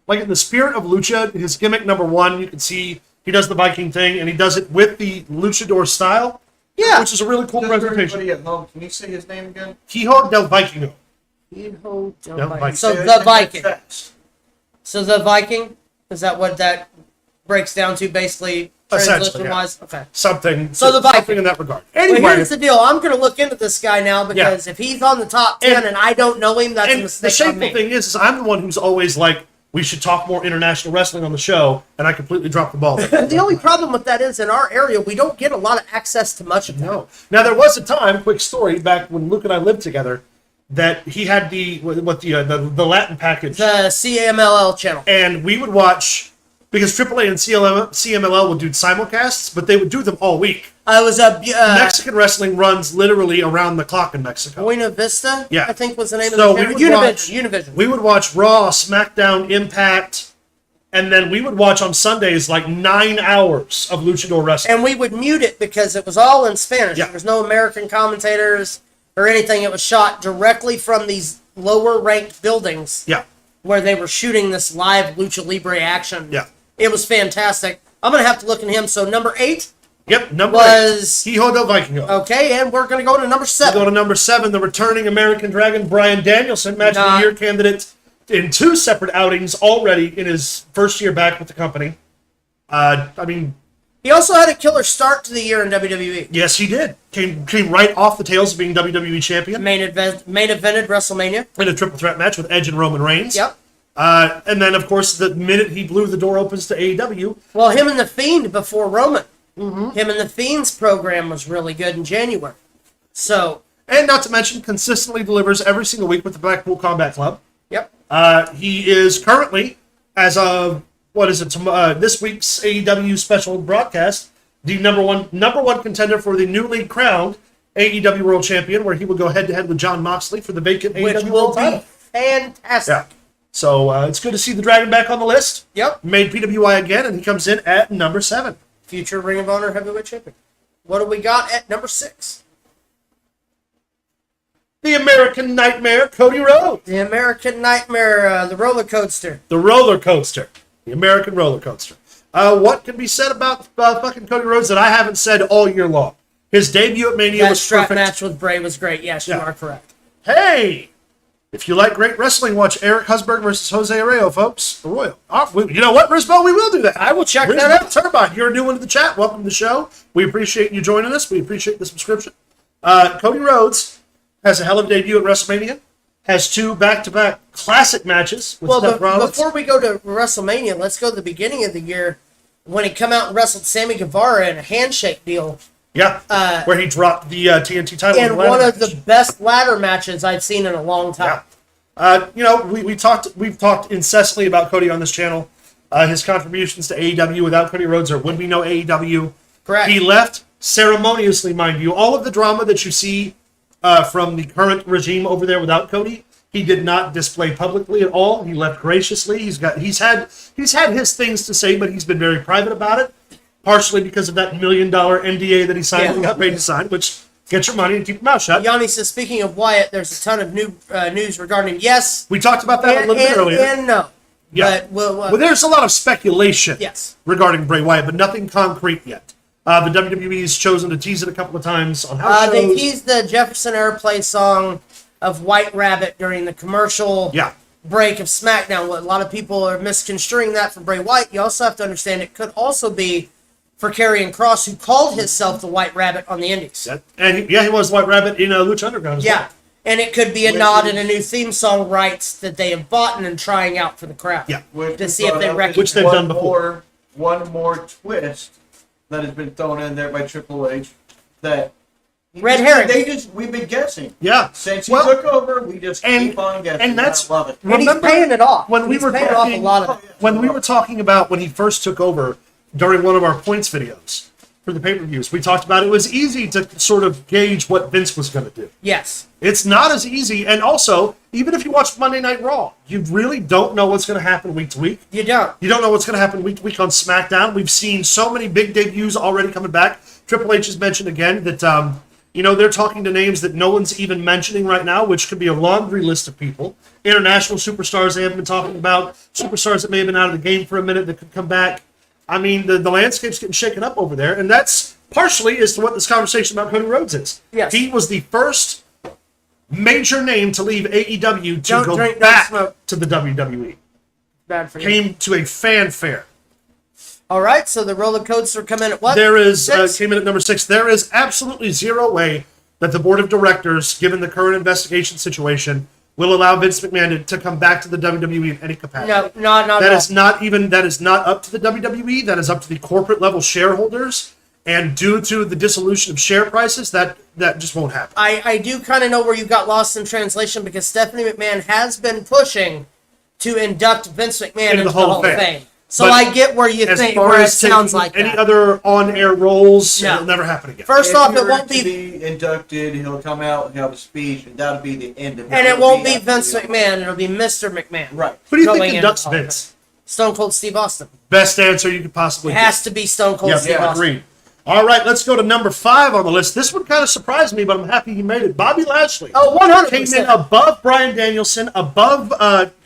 like in the spirit of Lucha, his gimmick number one, you can see he does the Viking thing, and he does it with the luchador style, which is a really cool Just for presentation. everybody at home, can you say his name again? Hijo del Vikingo. Hijo del Del Viking. Viking. So Say it the in Viking. text. So the Viking, is that what that breaks down to basically Essentially, translation wise? Okay. Something. So the something Viking. in that regard. Well, Anyway, here's the deal. I'm going to look into this guy now because if he's on the top 10 and I don't know him, that's a and the mistake on shameful me. thing is I'm the one who's always like, we should talk more international wrestling on the show, and I completely dropped the ball there. And the only problem with that is in our area, we don't get a lot of access to much of that. No. Now there was a time, quick story, back when Luke and I lived together, that he had the Latin package, The CMLL channel. and we would watch because AAA and CMLL would do simulcasts, but they would do them all week. I was Mexican wrestling runs literally around the clock in Mexico. Buena Vista, Yeah. I think was the name So of the we channel. would Univision. We would watch Raw, SmackDown, Impact, and then we would watch on Sundays like 9 hours of luchador wrestling. And we would mute it because it was all in Spanish. Yeah. There was no American commentators or anything. It was shot directly from these lower ranked buildings Yeah, where they were shooting this live Lucha Libre action. yeah. It was fantastic. I'm going to have to look at him. So number 8, Yep, number Was- 8. Hijo del Vikingo. okay, and we're going to go to number Go 7. to number 7, the returning American Dragon, Bryan Danielson, Match of Nah. the Year candidate in 2 separate outings already in his first year back with the company. I mean, He also had a killer start to the year in WWE. yes, he did. Came right off the tails of being WWE champion Main evented WrestleMania. in a triple threat match with Edge and Roman Reigns. Yep. And then, of course, the minute he blew the door opens to AEW, Well, him and The Fiend before Roman. Mm-hmm. Him and The Fiend's program was really good in January. So, and not to mention, consistently delivers every single week with the Blackpool Combat Club. yep. He is currently, as of this week's AEW special broadcast, the number one contender for the newly crowned AEW World Champion, where he will go head to head with Jon Moxley for the vacant Which AEW will World title. be fantastic. Yeah. So it's good to see the Dragon back on the list. Yep. Made PWI again, and he comes in at number 7. Future Ring of Honor Heavyweight Champion. What do we got at number 6? The American Nightmare, Cody Rhodes. The American Nightmare, the roller coaster. The roller coaster. The American roller coaster. What can be said about fucking Cody Rhodes that I haven't said all year long? His debut at Mania That was strap perfect. match with Bray was great. Yes, you Yeah. are correct. Hey! If you like great wrestling, watch Eric Husberg versus Jose Arreo, folks. Arroyo. You know what, Risbo? We will do that. I will check that Risbo out. Turbine, you're a new one to the chat. Welcome to the show. We appreciate you joining us. We appreciate the subscription. Cody Rhodes has a hell of a debut at WrestleMania. Has 2 back-to-back classic matches with Well, Seth Rollins. before we go to WrestleMania, let's go to the beginning of the year when he come out and wrestled Sammy Guevara in a handshake deal. Yeah, where he dropped the TNT title. in And the ladder one of match. the best ladder matches I've seen in a long time. Yeah. We've talked incessantly about Cody on this channel. His contributions to AEW. Without Cody Rhodes, there would be no AEW. Correct. He left ceremoniously, mind you. All of the drama that you see from the current regime over there without Cody, he did not display publicly at all. He left graciously. He's had his things to say, but he's been very private about it. Partially because of that $1 million NDA that he signed and got paid to sign, which get your money and keep your mouth shut. Yanni says, speaking of Wyatt, there's a ton of new news regarding yes We talked about that a little bit earlier. and no. Yeah. But we'll, Well, there's a lot of speculation Yes. regarding Bray Wyatt, but nothing concrete yet. The WWE's chosen to tease it a couple of times on house they shows. teased the Jefferson Airplay song of White Rabbit during the commercial Yeah. break of SmackDown. What a lot of people are misconstruing that for Bray Wyatt. You also have to understand it could also be for Karrion Kross, who called himself the White Rabbit on the Indies. He was White Rabbit in Lucha Underground as Yeah. well. And it could be a nod and a new theme song rights that they have bought and trying out for the crowd. Yeah. To see if they recognize. Which they've done before. One more twist that has been thrown in there by Triple H that Red herring. we've been guessing. Yeah. Since he Well, took over, we just and- keep on guessing. and that's- I love it. And he's paying it off. When we He's were paying talking, off a lot of it. when we were talking about when he first took over during one of our points videos for the pay-per-views, we talked about it was easy to sort of gauge what Vince was going to do. Yes. It's not as easy, and also, even if you watch Monday Night Raw, you really don't know what's going to happen week to week. You don't. You don't know what's going to happen week to week on SmackDown. We've seen so many big debuts already coming back. Triple H has mentioned again that You know, they're talking to names that no one's even mentioning right now, which could be a laundry list of people. International superstars they haven't been talking about, superstars that may have been out of the game for a minute that could come back. I mean, the landscape's getting shaken up over there, and that's partially as to what this conversation about Cody Rhodes is. Yes. He was the first major name to leave AEW to Don't go drink, don't back smoke. to the WWE. Bad for you. Came to a fanfare. All right, so the roller coaster come in at what? There is, Six? came in at number 6. There is absolutely zero way that the board of directors, given the current investigation situation, will allow Vince McMahon to come back to the WWE in any capacity. No, not That at is all. not even, that is not up to the WWE. That is up to the corporate level shareholders. And due to the dissolution of share prices, that just won't happen. I do kind of know where you got lost in translation because Stephanie McMahon has been pushing to induct Vince McMahon into the Hall of Fame. So But I get where you As think far where it as sounds taking like any that. other on-air roles, No. it'll never happen again. First If off, he it were won't to be, inducted. He'll come out, he'll have a speech, and that'll be the end of it. and it It'll won't be after Vince the- McMahon. It'll be Mr. McMahon. Right. Who do you Going think into inducts the Hall of Vince? Stone Cold Steve Austin. Best answer you could possibly It get. has to be Stone Cold Yep, Steve Austin. agreed. All right, let's go to number 5 on the list. This one kind of surprised me, but I'm happy he made it. Bobby Lashley. Oh, 100%. Came in above Bryan Danielson, above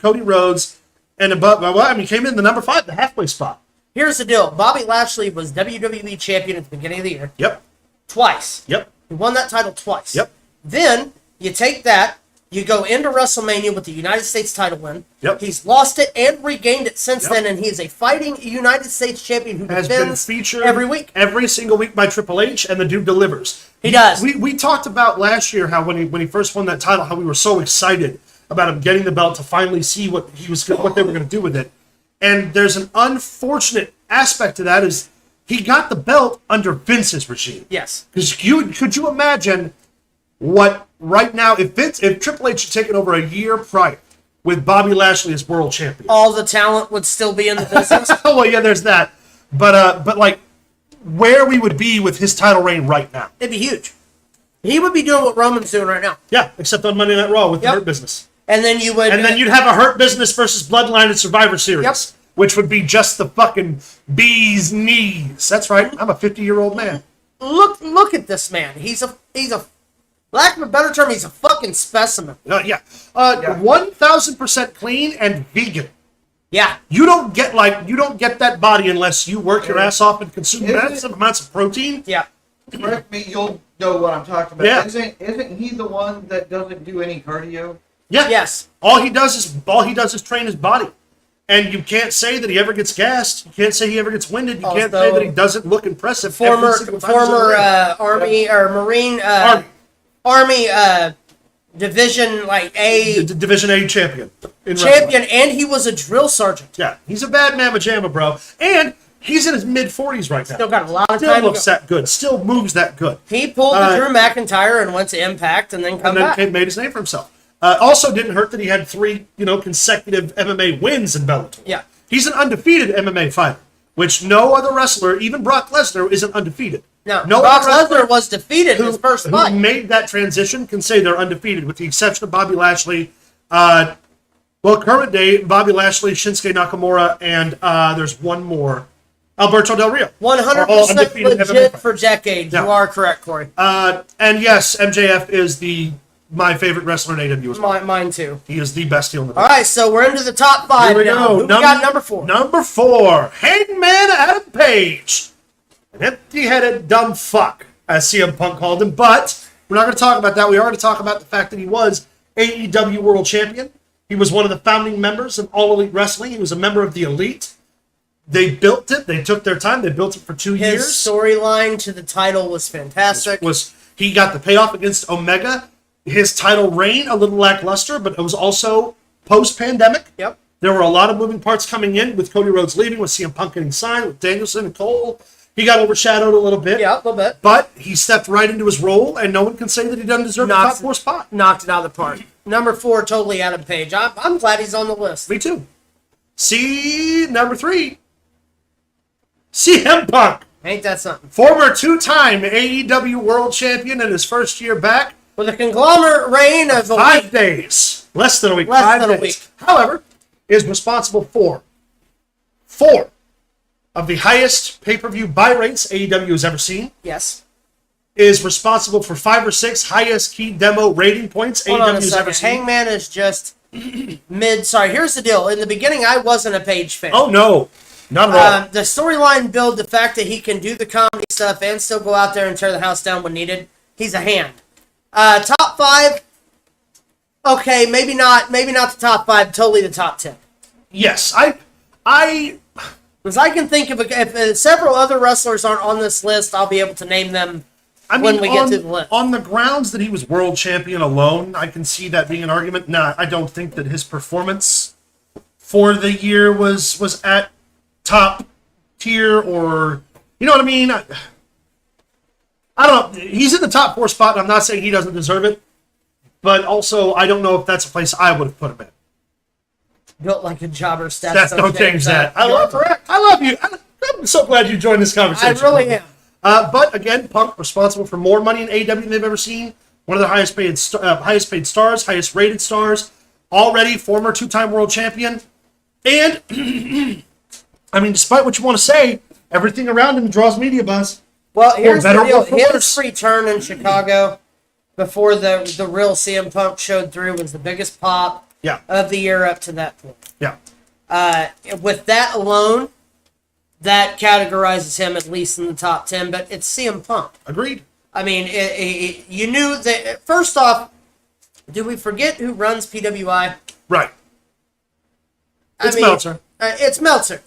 Cody Rhodes, and above, well, I mean, came in the number 5, the halfway spot. Here's the deal. Bobby Lashley was WWE champion at the beginning of the year. Yep, Twice. yep, He won that title twice. Yep. Then you take that, you go into WrestleMania with the United States title win. Yep. He's lost it and regained it since Yep. then, and he is a fighting United States champion who has been defends featured every week. every single week by Triple H, and the dude delivers. He does. We talked about last year how when he first won that title, how we were so excited about him getting the belt to finally see what they were going to do with it. And there's an unfortunate aspect to that is he got the belt under Vince's regime. Yes. Because could you imagine what right now if Triple H had taken over a year prior with Bobby Lashley as world champion? All the talent would still be in the business. Oh well, yeah, there's that. But like where we would be with his title reign right now. It'd be huge. He would be doing what Roman's doing right now. Yeah, except on Monday Night Raw with the Yep. Hurt Business. And then you would. And then you'd have a Hurt Business versus Bloodline at Survivor Series, Yep. which would be just the fucking bee's knees. That's right. I'm a 50-year-old man. look at this man. He's a lack of a better term, he's a fucking specimen. Yeah. 1,000% clean and vegan. Yeah. You don't get that body unless you work your ass off and consume Isn't massive amounts of protein. Yeah. Correct me, you'll know what I'm talking about. Yeah. Isn't he the one that doesn't do any cardio? Yeah. Yes. All he does is train his body. And you can't say that he ever gets gassed. You can't say he ever gets winded. You can't say that he doesn't look impressive. every Former single time he's in the ring. Army or Marine Army Division like A Division A champion. In champion, wrestling. and he was a drill sergeant. Yeah, he's a bad mamma jamma, bro. And he's in his mid-40s right now. Still got a lot of Still time to looks go. that good. Still moves that good. He pulled the Drew McIntyre and went to Impact, and then come And then back. made his name for himself. Also didn't hurt that he had 3, consecutive MMA wins in Bellator. Yeah. He's an undefeated MMA fighter, which no other wrestler, even Brock Lesnar, isn't undefeated. No, No Brock other wrestler Lesnar was defeated in his first who fight. made that transition can say they're undefeated, with the exception of Bobby Lashley. Current day, Bobby Lashley, Shinsuke Nakamura, and there's one more, Alberto Del Rio. 100% undefeated MMA legit fighters. for decades. Yeah. You are correct, Corey. And yes, MJF is my favorite wrestler in AEW as well. Mine too. He is the best heel in the All right, so we're into the top 5 Here we now. go. Who we got number 4? Number 4, Hangman Adam Page. An empty-headed dumb fuck, as CM Punk called him. But we're not going to talk about that. We are going to talk about the fact that he was AEW World Champion. He was one of the founding members of All Elite Wrestling. He was a member of the Elite. They built it. They took their time. They built it for 2 His years. storyline to the title was fantastic. He got the payoff against Omega. His title reign, a little lackluster, but it was also post-pandemic. Yep. There were a lot of moving parts coming in with Cody Rhodes leaving, with CM Punk getting signed, with Danielson and Cole. He got overshadowed a little bit. Yeah, a little bit. But he stepped right into his role, and no one can say that he doesn't deserve the top 4 spot. Knocked it out of the park. Number 4, totally Adam Page. I'm glad he's on the list. Me too. See, number 3, CM Punk. Ain't that something? Former 2-time AEW World Champion in his first year back. With a conglomerate reign of a 5 week. days. Less than a week. Less 5 than a days. week. However, is responsible for 4 of the highest pay-per-view buy rates AEW has ever seen. Yes. is responsible for 5 or 6 highest key demo rating points Hold on a AEW's ever second. seen. Hangman is just mid. Sorry, here's the deal. In the beginning, I wasn't a Page fan. Oh, no. Not at all. The storyline build, the fact that he can do the comedy stuff and still go out there and tear the house down when needed, he's a hand. Top 5, okay, maybe not the top 5, totally the top 10. Yes, I Because I can think of, if several other wrestlers aren't on this list, I'll be able to name them when we get to the list. On the grounds that he was world champion alone, I can see that being an argument. Nah, I don't think that his performance for the year was at top tier, or you know what I mean. I don't know. He's in the top 4 spot, and I'm not saying he doesn't deserve it, but also I don't know if that's a place I would have put him in. Built like a jobber. Don't change that. I love you. I'm so glad you joined this conversation. I really am. But again, Punk responsible for more money in AEW than they've ever seen. One of the highest paid stars, highest rated stars. Already former 2-time world champion. And I mean, despite what you want to say, everything around him draws media buzz. Well, here's better the deal. or for His worse. return in Chicago before the real CM Punk showed through was the biggest pop Yeah, of the year up to that point. yeah. With that alone, that categorizes him at least in the top 10, but it's CM Punk. Agreed. I mean, you knew that. First off, do we forget who runs PWI? Right. It's I mean, Meltzer. It's Meltzer.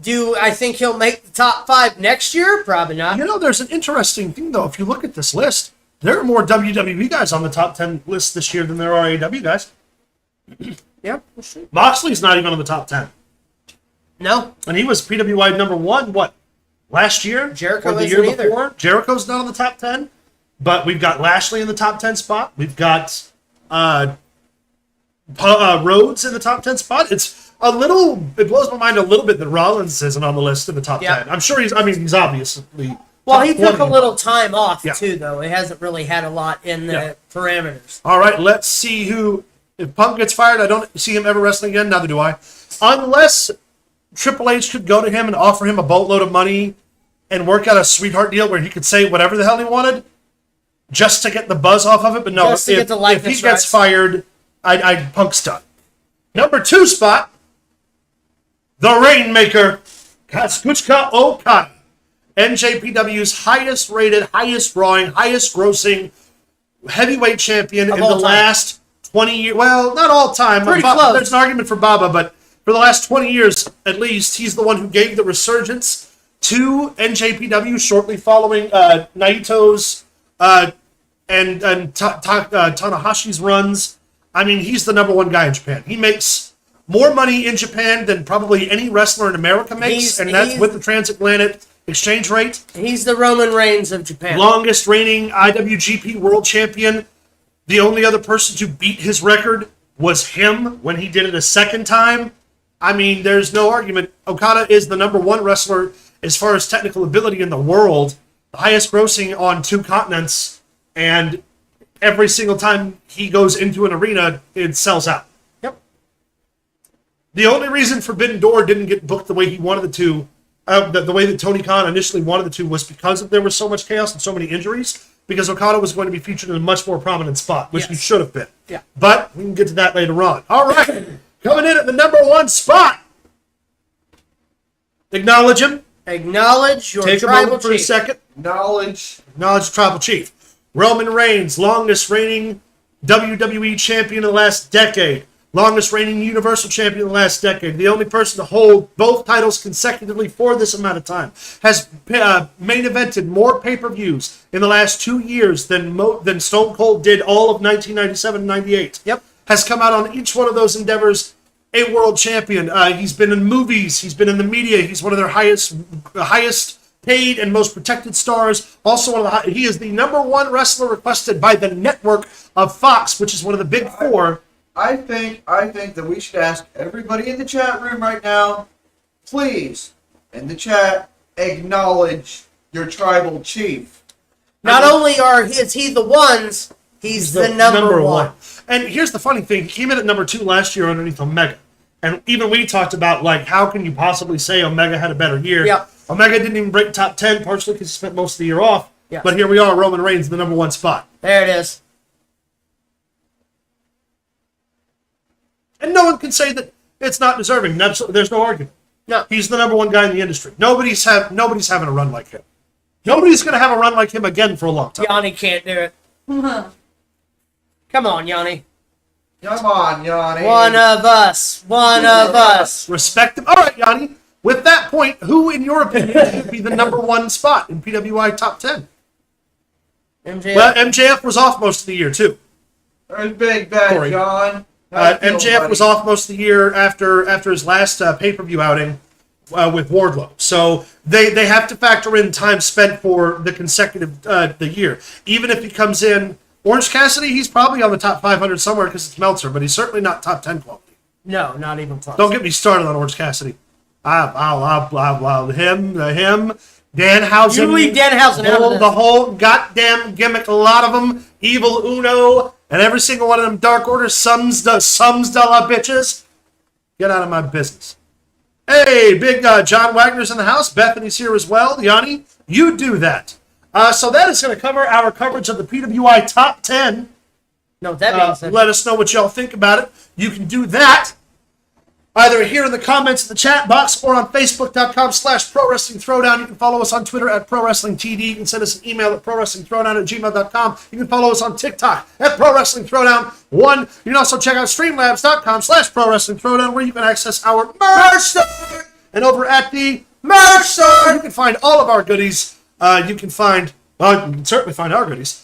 Do I think he'll make the top 5 next year? Probably not. You know, there's an interesting thing, though. If you look at this list, there are more WWE guys on the top 10 list this year than there are AEW guys. Yeah, we'll see. Moxley's not even on the top 10. No. And he was PWI number 1, what, last year? Jericho or the isn't year either. before? Jericho's not on the top 10. But we've got Lashley in the top 10 spot. We've got Rhodes in the top 10 spot. It blows my mind a little bit that Rollins isn't on the list in the top Yeah. 10. I'm sure he's obviously. Well, top he took a 20. little time off, Yeah. too, though. He hasn't really had a lot in the Yeah. parameters. All right, let's see who. If Punk gets fired, I don't see him ever wrestling again. Neither do I. Unless Triple H could go to him and offer him a boatload of money and work out a sweetheart deal where he could say whatever the hell he wanted just to get the buzz off of it. But no, Just to get the if likeness he gets rights. fired, Punk's done. Number 2 spot, the Rainmaker, Kazuchika Okada. NJPW's highest rated, highest drawing, highest grossing heavyweight champion in all the time. last 20 years. Well, not all time. Pretty close. There's an argument for Baba, but for the last 20 years, at least, he's the one who gave the resurgence to NJPW shortly following Naito's and Tanahashi's runs. I mean, he's the number 1 guy in Japan. He makes more money in Japan than probably any wrestler in America makes, and that's with the transatlantic exchange rate. He's the Roman Reigns of Japan. Longest reigning IWGP World Champion. The only other person to beat his record was him when he did it a second time. I mean, there's no argument. Okada is the number 1 wrestler as far as technical ability in the world, the highest grossing on 2 continents, and every single time he goes into an arena, it sells out. Yep. The only reason Forbidden Door didn't get booked the way he wanted it to, the way that Tony Khan initially wanted it to, was because there was so much chaos and so many injuries, because Okada was going to be featured in a much more prominent spot, which he Yes. should have been. Yeah. But we can get to that later on. All right. Coming in at the number 1 spot. Acknowledge him. Acknowledge your Take a tribal moment for a chief. second. Knowledge. Acknowledge the Tribal Chief. Roman Reigns, longest reigning WWE champion in the last decade. Longest reigning Universal Champion in the last decade. The only person to hold both titles consecutively for this amount of time. Has main evented more pay-per-views in the last 2 years than Stone Cold did all of 1997 and 98. Yep. Has come out on each one of those endeavors a world champion. He's been in movies. He's been in the media. He's one of their highest paid and most protected stars. Also, he is the number 1 wrestler requested by the network of Fox, which is one of the big 4. I think that we should ask everybody in the chat room right now, please, in the chat, acknowledge your tribal chief. Not only is he the ones, he's the number 1. And here's the funny thing. He came in at number 2 last year underneath Omega. And even we talked about, like, how can you possibly say Omega had a better year? Yep. Omega didn't even break top 10, partially because he spent most of the year off. Yeah. But here we are, Roman Reigns in the number 1 spot. There it is. And no one can say that it's not deserving. There's no argument. No. He's the number 1 guy in the industry. Nobody's having a run like him. Nobody's going to have a run like him again for a long time. Yanni can't do it. Come on, Yanni. Come on, Yanni. One of us. One of us. Respect him. All right, Yanni. With that point, who, in your opinion, should be the number 1 spot in PWI top 10? MJF. Well, MJF was off most of the year, too. There's Big Bad Corey. John. How you feel, MJF buddy? was off most of the year after his last pay-per-view outing with Wardlow. So they have to factor in time spent for the consecutive the year. Even if he comes in, Orange Cassidy, he's probably on the top 500 somewhere because it's Meltzer, but he's certainly not top 10 quality. No, not even close. Don't get me started on Orange Cassidy. Him, Danhausen. You leave Danhausen out of this. The whole goddamn gimmick, a lot of them, Evil Uno, and every single one of them Dark Order sums de la bitches. Get out of my business. Hey, big John Wagner's in the house. Bethany's here as well. Yanni, you do that. So that is going to cover our coverage of the PWI Top 10. No, that means that. Let us know what y'all think about it. You can do that either here in the comments in the chat box or on Facebook.com/ProWrestlingThrowdown. You can follow us on Twitter at ProWrestlingTD. You can send us an email at ProWrestlingThrowdown@gmail.com. You can follow us on TikTok at ProWrestlingThrowdown1. You can also check out Streamlabs.com/ProWrestlingThrowdown where you can access our merch store. And over at the merch store, you can find all of our goodies. You can certainly find our goodies.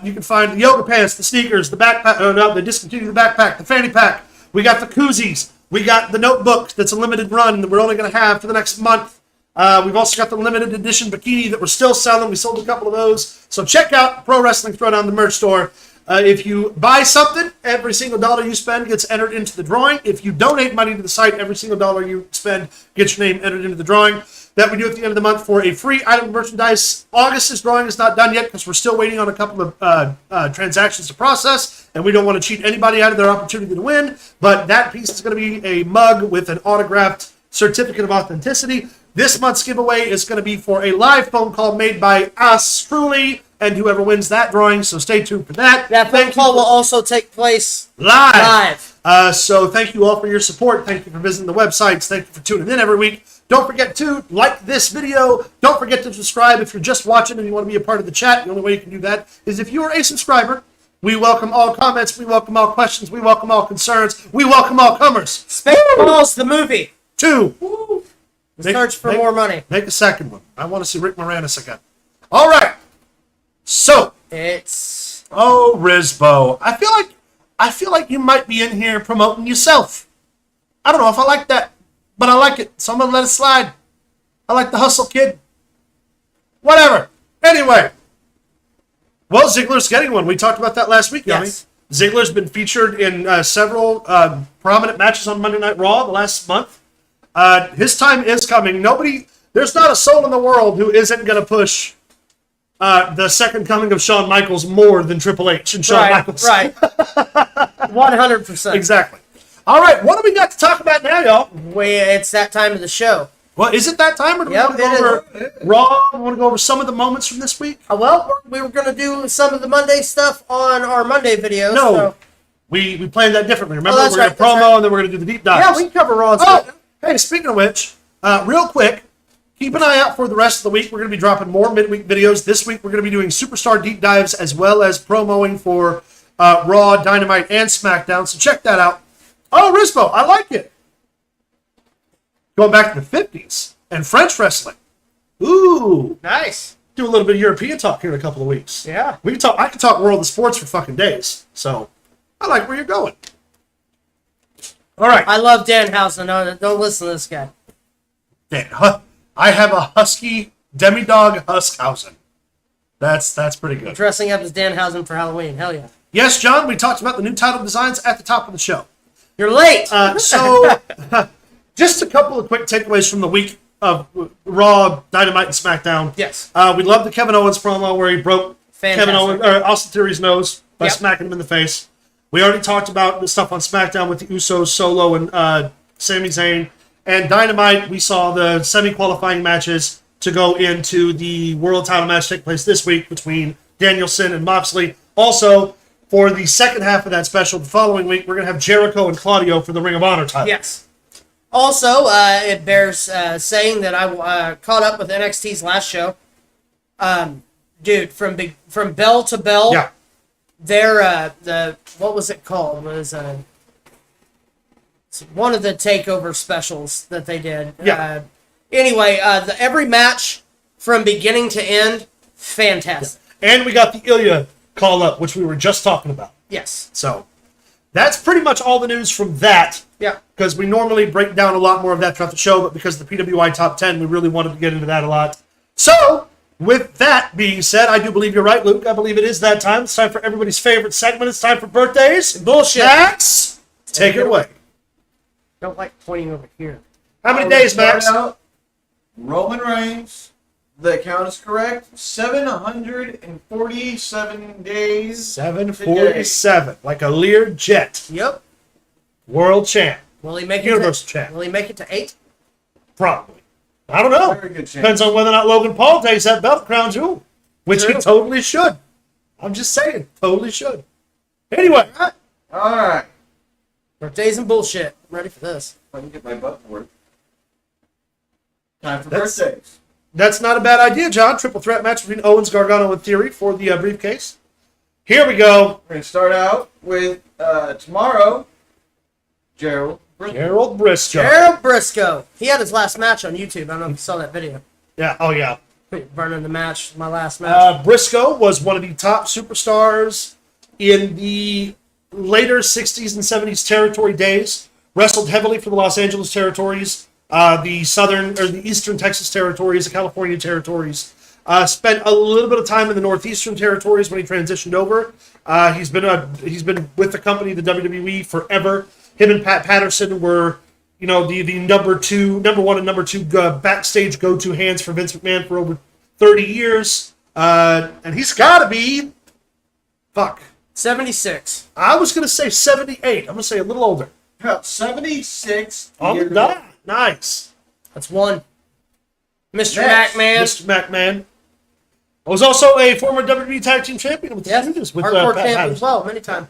You can find the yoga pants, the sneakers, the backpack. Oh no, they discontinued the backpack, the fanny pack. We got the koozies. We got the notebook that's a limited run that we're only going to have for the next month. We've also got the limited edition bikini that we're still selling. We sold a couple of those. So check out Pro Wrestling Throwdown, the merch store. If you buy something, every single dollar you spend gets entered into the drawing. If you donate money to the site, every single dollar you spend gets your name entered into the drawing. That we do at the end of the month for a free item of merchandise. August's drawing is not done yet because we're still waiting on a couple of transactions to process, and we don't want to cheat anybody out of their opportunity to win. But that piece is going to be a mug with an autographed certificate of authenticity. This month's giveaway is going to be for a live phone call made by us truly, and whoever wins that drawing. So stay tuned for that. That phone call will also take place live. So thank you all for your support. Thank you for visiting the websites. Thank you for tuning in every week. Don't forget to like this video. Don't forget to subscribe if you're just watching and you want to be a part of the chat. The only way you can do that is if you are a subscriber. We welcome all comments. We welcome all questions. We welcome all concerns. We welcome all comers. Spaceballs, the movie. 2. Search for more money. Make a second one. I want to see Rick Moranis again. All right. So. It's. Oh, Rizbo. I feel like you might be in here promoting yourself. I don't know if I like that. But I like it, so I'm going to let it slide. I like the hustle, kid. Whatever. Anyway. Well, Ziggler's getting one. We talked about that last week, Yanni. Yes. Ziggler's been featured in several prominent matches on Monday Night Raw the last month. His time is coming. There's not a soul in the world who isn't going to push the second coming of Shawn Michaels more than Triple H and Shawn Michaels. Right. 100%. Exactly. All right, what do we got to talk about now, y'all? It's that time of the show. Well, is it that time, or do we want to go over Raw? We want to go over some of the moments from this week? Well, we were going to do some of the Monday stuff on our Monday videos. No, so. we planned that differently. Remember, that's we're going to right, promo, and then we're going to do the deep dives. Yeah, we can cover Raw and Oh, stuff. hey, speaking of which, real quick, keep an eye out for the rest of the week. We're going to be dropping more midweek videos. This week, we're going to be doing Superstar deep dives as well as promoing for Raw, Dynamite, and Smackdown. So check that out. Oh, Rizbo, I like it. Going back to the 50s and French wrestling. Ooh. Nice. Do a little bit of European talk here in a couple of weeks. Yeah. We can talk. I can talk world of sports for fucking days. So I like where you're going. All right. I love Danhausen. No, don't listen to this guy. I have a husky demidog Huskhausen. That's pretty good. Dressing up as Danhausen for Halloween. Hell yeah. Yes, John, we talked about the new title designs at the top of the show. You're late. So, just a couple of quick takeaways from the week of Raw, Dynamite, and SmackDown. Yes. We love the Kevin Owens promo where he broke Fantastic. Austin Theory's nose by Yep. smacking him in the face. We already talked about the stuff on SmackDown with the Usos, Solo, and Sami Zayn. And Dynamite, we saw the semi-qualifying matches to go into the world title match take place this week between Danielson and Moxley. Also, for the second half of that special, the following week, we're going to have Jericho and Claudio for the Ring of Honor title. Yes. Also, it bears saying that I caught up with NXT's last show. Dude, from bell to bell, Yeah. their what was it called? It was it's one of the takeover specials that they did. Yeah. Anyway, every match from beginning to end, fantastic. And we got the Ilya call-up, which we were just talking about. Yes. So, that's pretty much all the news from that. Yeah. Because we normally break down a lot more of that throughout the show, but because of the PWI Top 10, we really wanted to get into that a lot. So, with that being said, I do believe you're right, Luke. I believe it is that time. It's time for everybody's favorite segment. It's time for birthdays. Bullshit. Max, take it away. Don't like pointing over here. How many days, Start Max? out, Roman Reigns, the count is correct, 747 days. 747, like a Lear jet. Yep. World champ. Will he make it? Universal champ. Will he make it to 8? Probably. I don't know. Very good chance. Depends on whether or not Logan Paul takes that belt crown jewel, which he True. totally should. I'm just saying, totally should. Anyway, All right. Birthdays and bullshit. I'm ready for this. If I can get my butt to work. Time for That's- birthdays. that's not a bad idea, John. Triple threat match between Owens, Gargano, and Theory for the briefcase. Here we go. We're going to start out with tomorrow, Gerald. Gerald Briscoe. Gerald Briscoe. He had his last match on YouTube. I don't know if you saw that video. Yeah, oh yeah. Burning the match. My last match. Briscoe was one of the top superstars in the later 60s and 70s territory days. Wrestled heavily for the Los Angeles territories, the southern or the eastern Texas territories, the California territories. Spent a little bit of time in the northeastern territories when he transitioned over. He's been with the company, the WWE, forever. Him and Pat Patterson were, the number one and number two backstage go-to hands for Vince McMahon for over 30 years. And he's got to be, 76. I was going to say 78. I'm going to say a little older. About 76 On the years dot. Nice. That's one. Mr. Next, McMahon. Mr. McMahon. Was also a former WWE Tag Team Champion with Yes. the Stooges with Hardcore Pat champ as Patterson. well. Many times.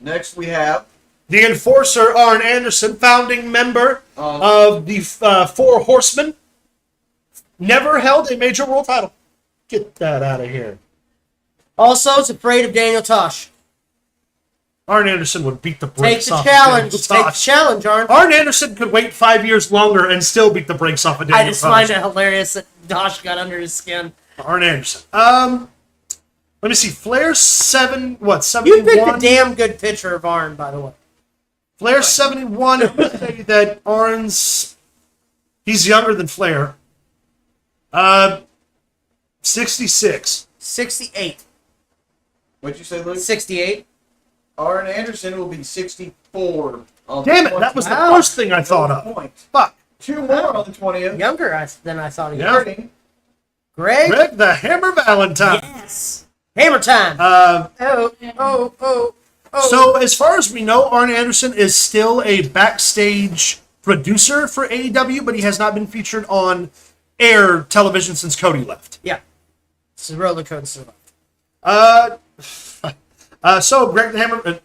Next we have The Enforcer, Arn Anderson, founding member of the Four Horsemen. Never held a major world title. Get that out of here. Also, is afraid of Daniel Tosh. Arn Anderson would beat the Take brakes the off challenge. of Take Daniel the Tosh. challenge, Arn. Arn Anderson could wait 5 years longer and still beat the brakes off of Daniel I just Tosh. find it hilarious that Tosh got under his skin. Arn Anderson. Let me see. Flair 71? You picked a damn good picture of Arn, by the way. Flair 71. I'm going to say that he's younger than Flair. 66. 68. what'd you say, Luke? 68. Arn Anderson will be 64. On Damn the it, that was the 20th. first thing I thought of. Point. Fuck. 2 more on the 20th. Younger than I thought he was. Yeah. Starting Greg? Greg the Hammer Valentine. Yes. Hammer time. Oh. So, as far as we know, Arn Anderson is still a backstage producer for AEW, but he has not been featured on air television since Cody left. Yeah. This is roller coaster. So, Greg the Hammer...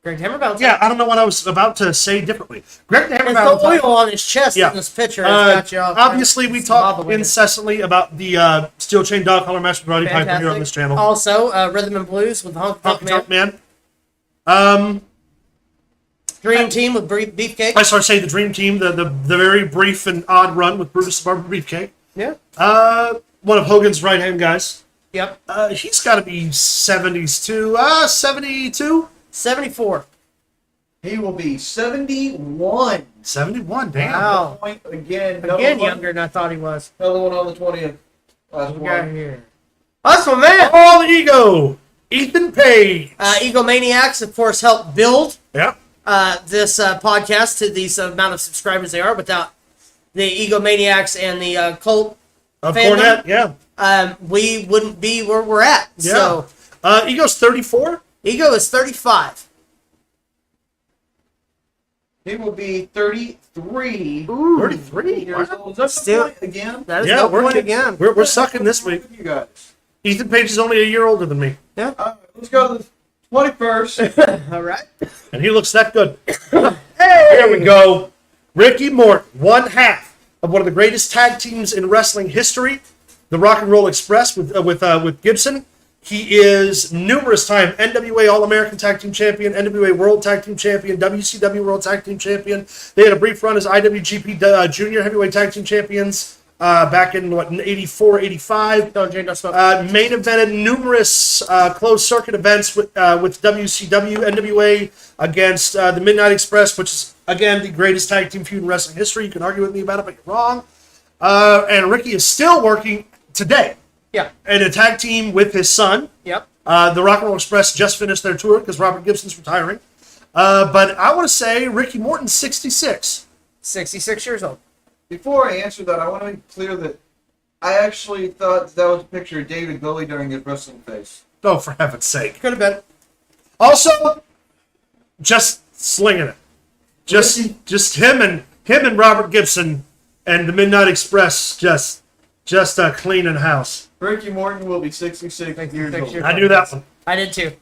Greg Hammer Valentine. yeah, I don't know what I was about to say differently. Greg the Hammer It's the Valentine... oil on his chest Yeah. in this picture. It's got you all obviously, we talk discombobulated. incessantly about the Steel Chain Dog Collar match with Roddy Piper here on this channel. Also, Rhythm and Blues with Honky Tonk Honky Man. Tonk Man. Dream Team with Beefcake. I start saying the Dream Team, the very brief and odd run with Brutus the Barber Beefcake. Yeah. One of Hogan's right-hand guys. Yep. He's got to be 70s too. 72? 74. he will be 71. 71, damn. Wow. Point again. Again, one, younger than I thought he was. Another one on the 20th. Last What we got one. here? That's my man. All Ego, Ethan Page. Egomaniacs, of course, helped build Yep. this podcast to these amount of subscribers they are. Without the Egomaniacs and the cult Of fandom, Cornette, yeah. we wouldn't be where we're at. Yeah. So, Ego's 34. Ego is 35. He will be 33 33. years Wow. old. Is that Still- the point again? That is Yeah, no we're point again. We're sucking this week. You guys. Ethan Page is only a year older than me, Let's go to the 21st. All right. and he looks that good. There we go. Ricky Morton, one half of one of the greatest tag teams in wrestling history, the Rock and Roll Express with Gibson. He is numerous time NWA All-American Tag Team Champion, NWA World Tag Team Champion, WCW World Tag Team Champion. They had a brief run as IWGP Junior Heavyweight Tag Team Champions back in, in 84, 85. Don't drink, don't smoke. Main evented numerous closed circuit events with WCW, NWA against the Midnight Express, which is, again, the greatest tag team feud in wrestling history. You can argue with me about it, but you're wrong. And Ricky is still working today Yeah. in a tag team with his son. Yep. The Rock and Roll Express just finished their tour because Robert Gibson's retiring. But I want to say Ricky Morton's 66. 66 years old. Before I answer that, I want to be clear that I actually thought that was a picture of David Bowie during his wrestling phase. Oh, for heaven's sake. Could have been. Also, just slinging it. Just him and Robert Gibson and the Midnight Express just cleaning house. Ricky Morton will be 66 years old. I knew that one. I did too.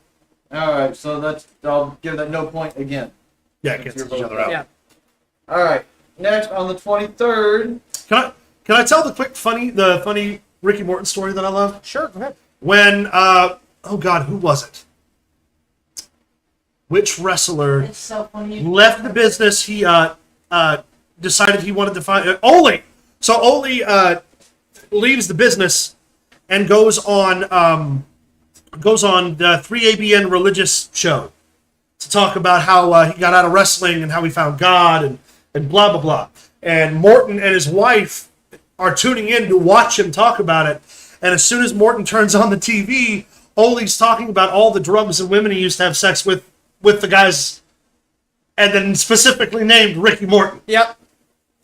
All right, so I'll give that no point again. Yeah, it gets each other out. Yeah. All right, next on the 23rd. Can I tell the funny Ricky Morton story that I love? Sure, go ahead. When oh God, who was it? Which wrestler It's so funny. left the business? He decided he wanted to find Ole. So Ole leaves the business and goes on the 3ABN religious show to talk about how he got out of wrestling and how he found God and blah blah blah. And Morton and his wife are tuning in to watch him talk about it. And as soon as Morton turns on the TV, Ole's talking about all the drugs and women he used to have sex with the guys, and then specifically named Ricky Morton, Yep.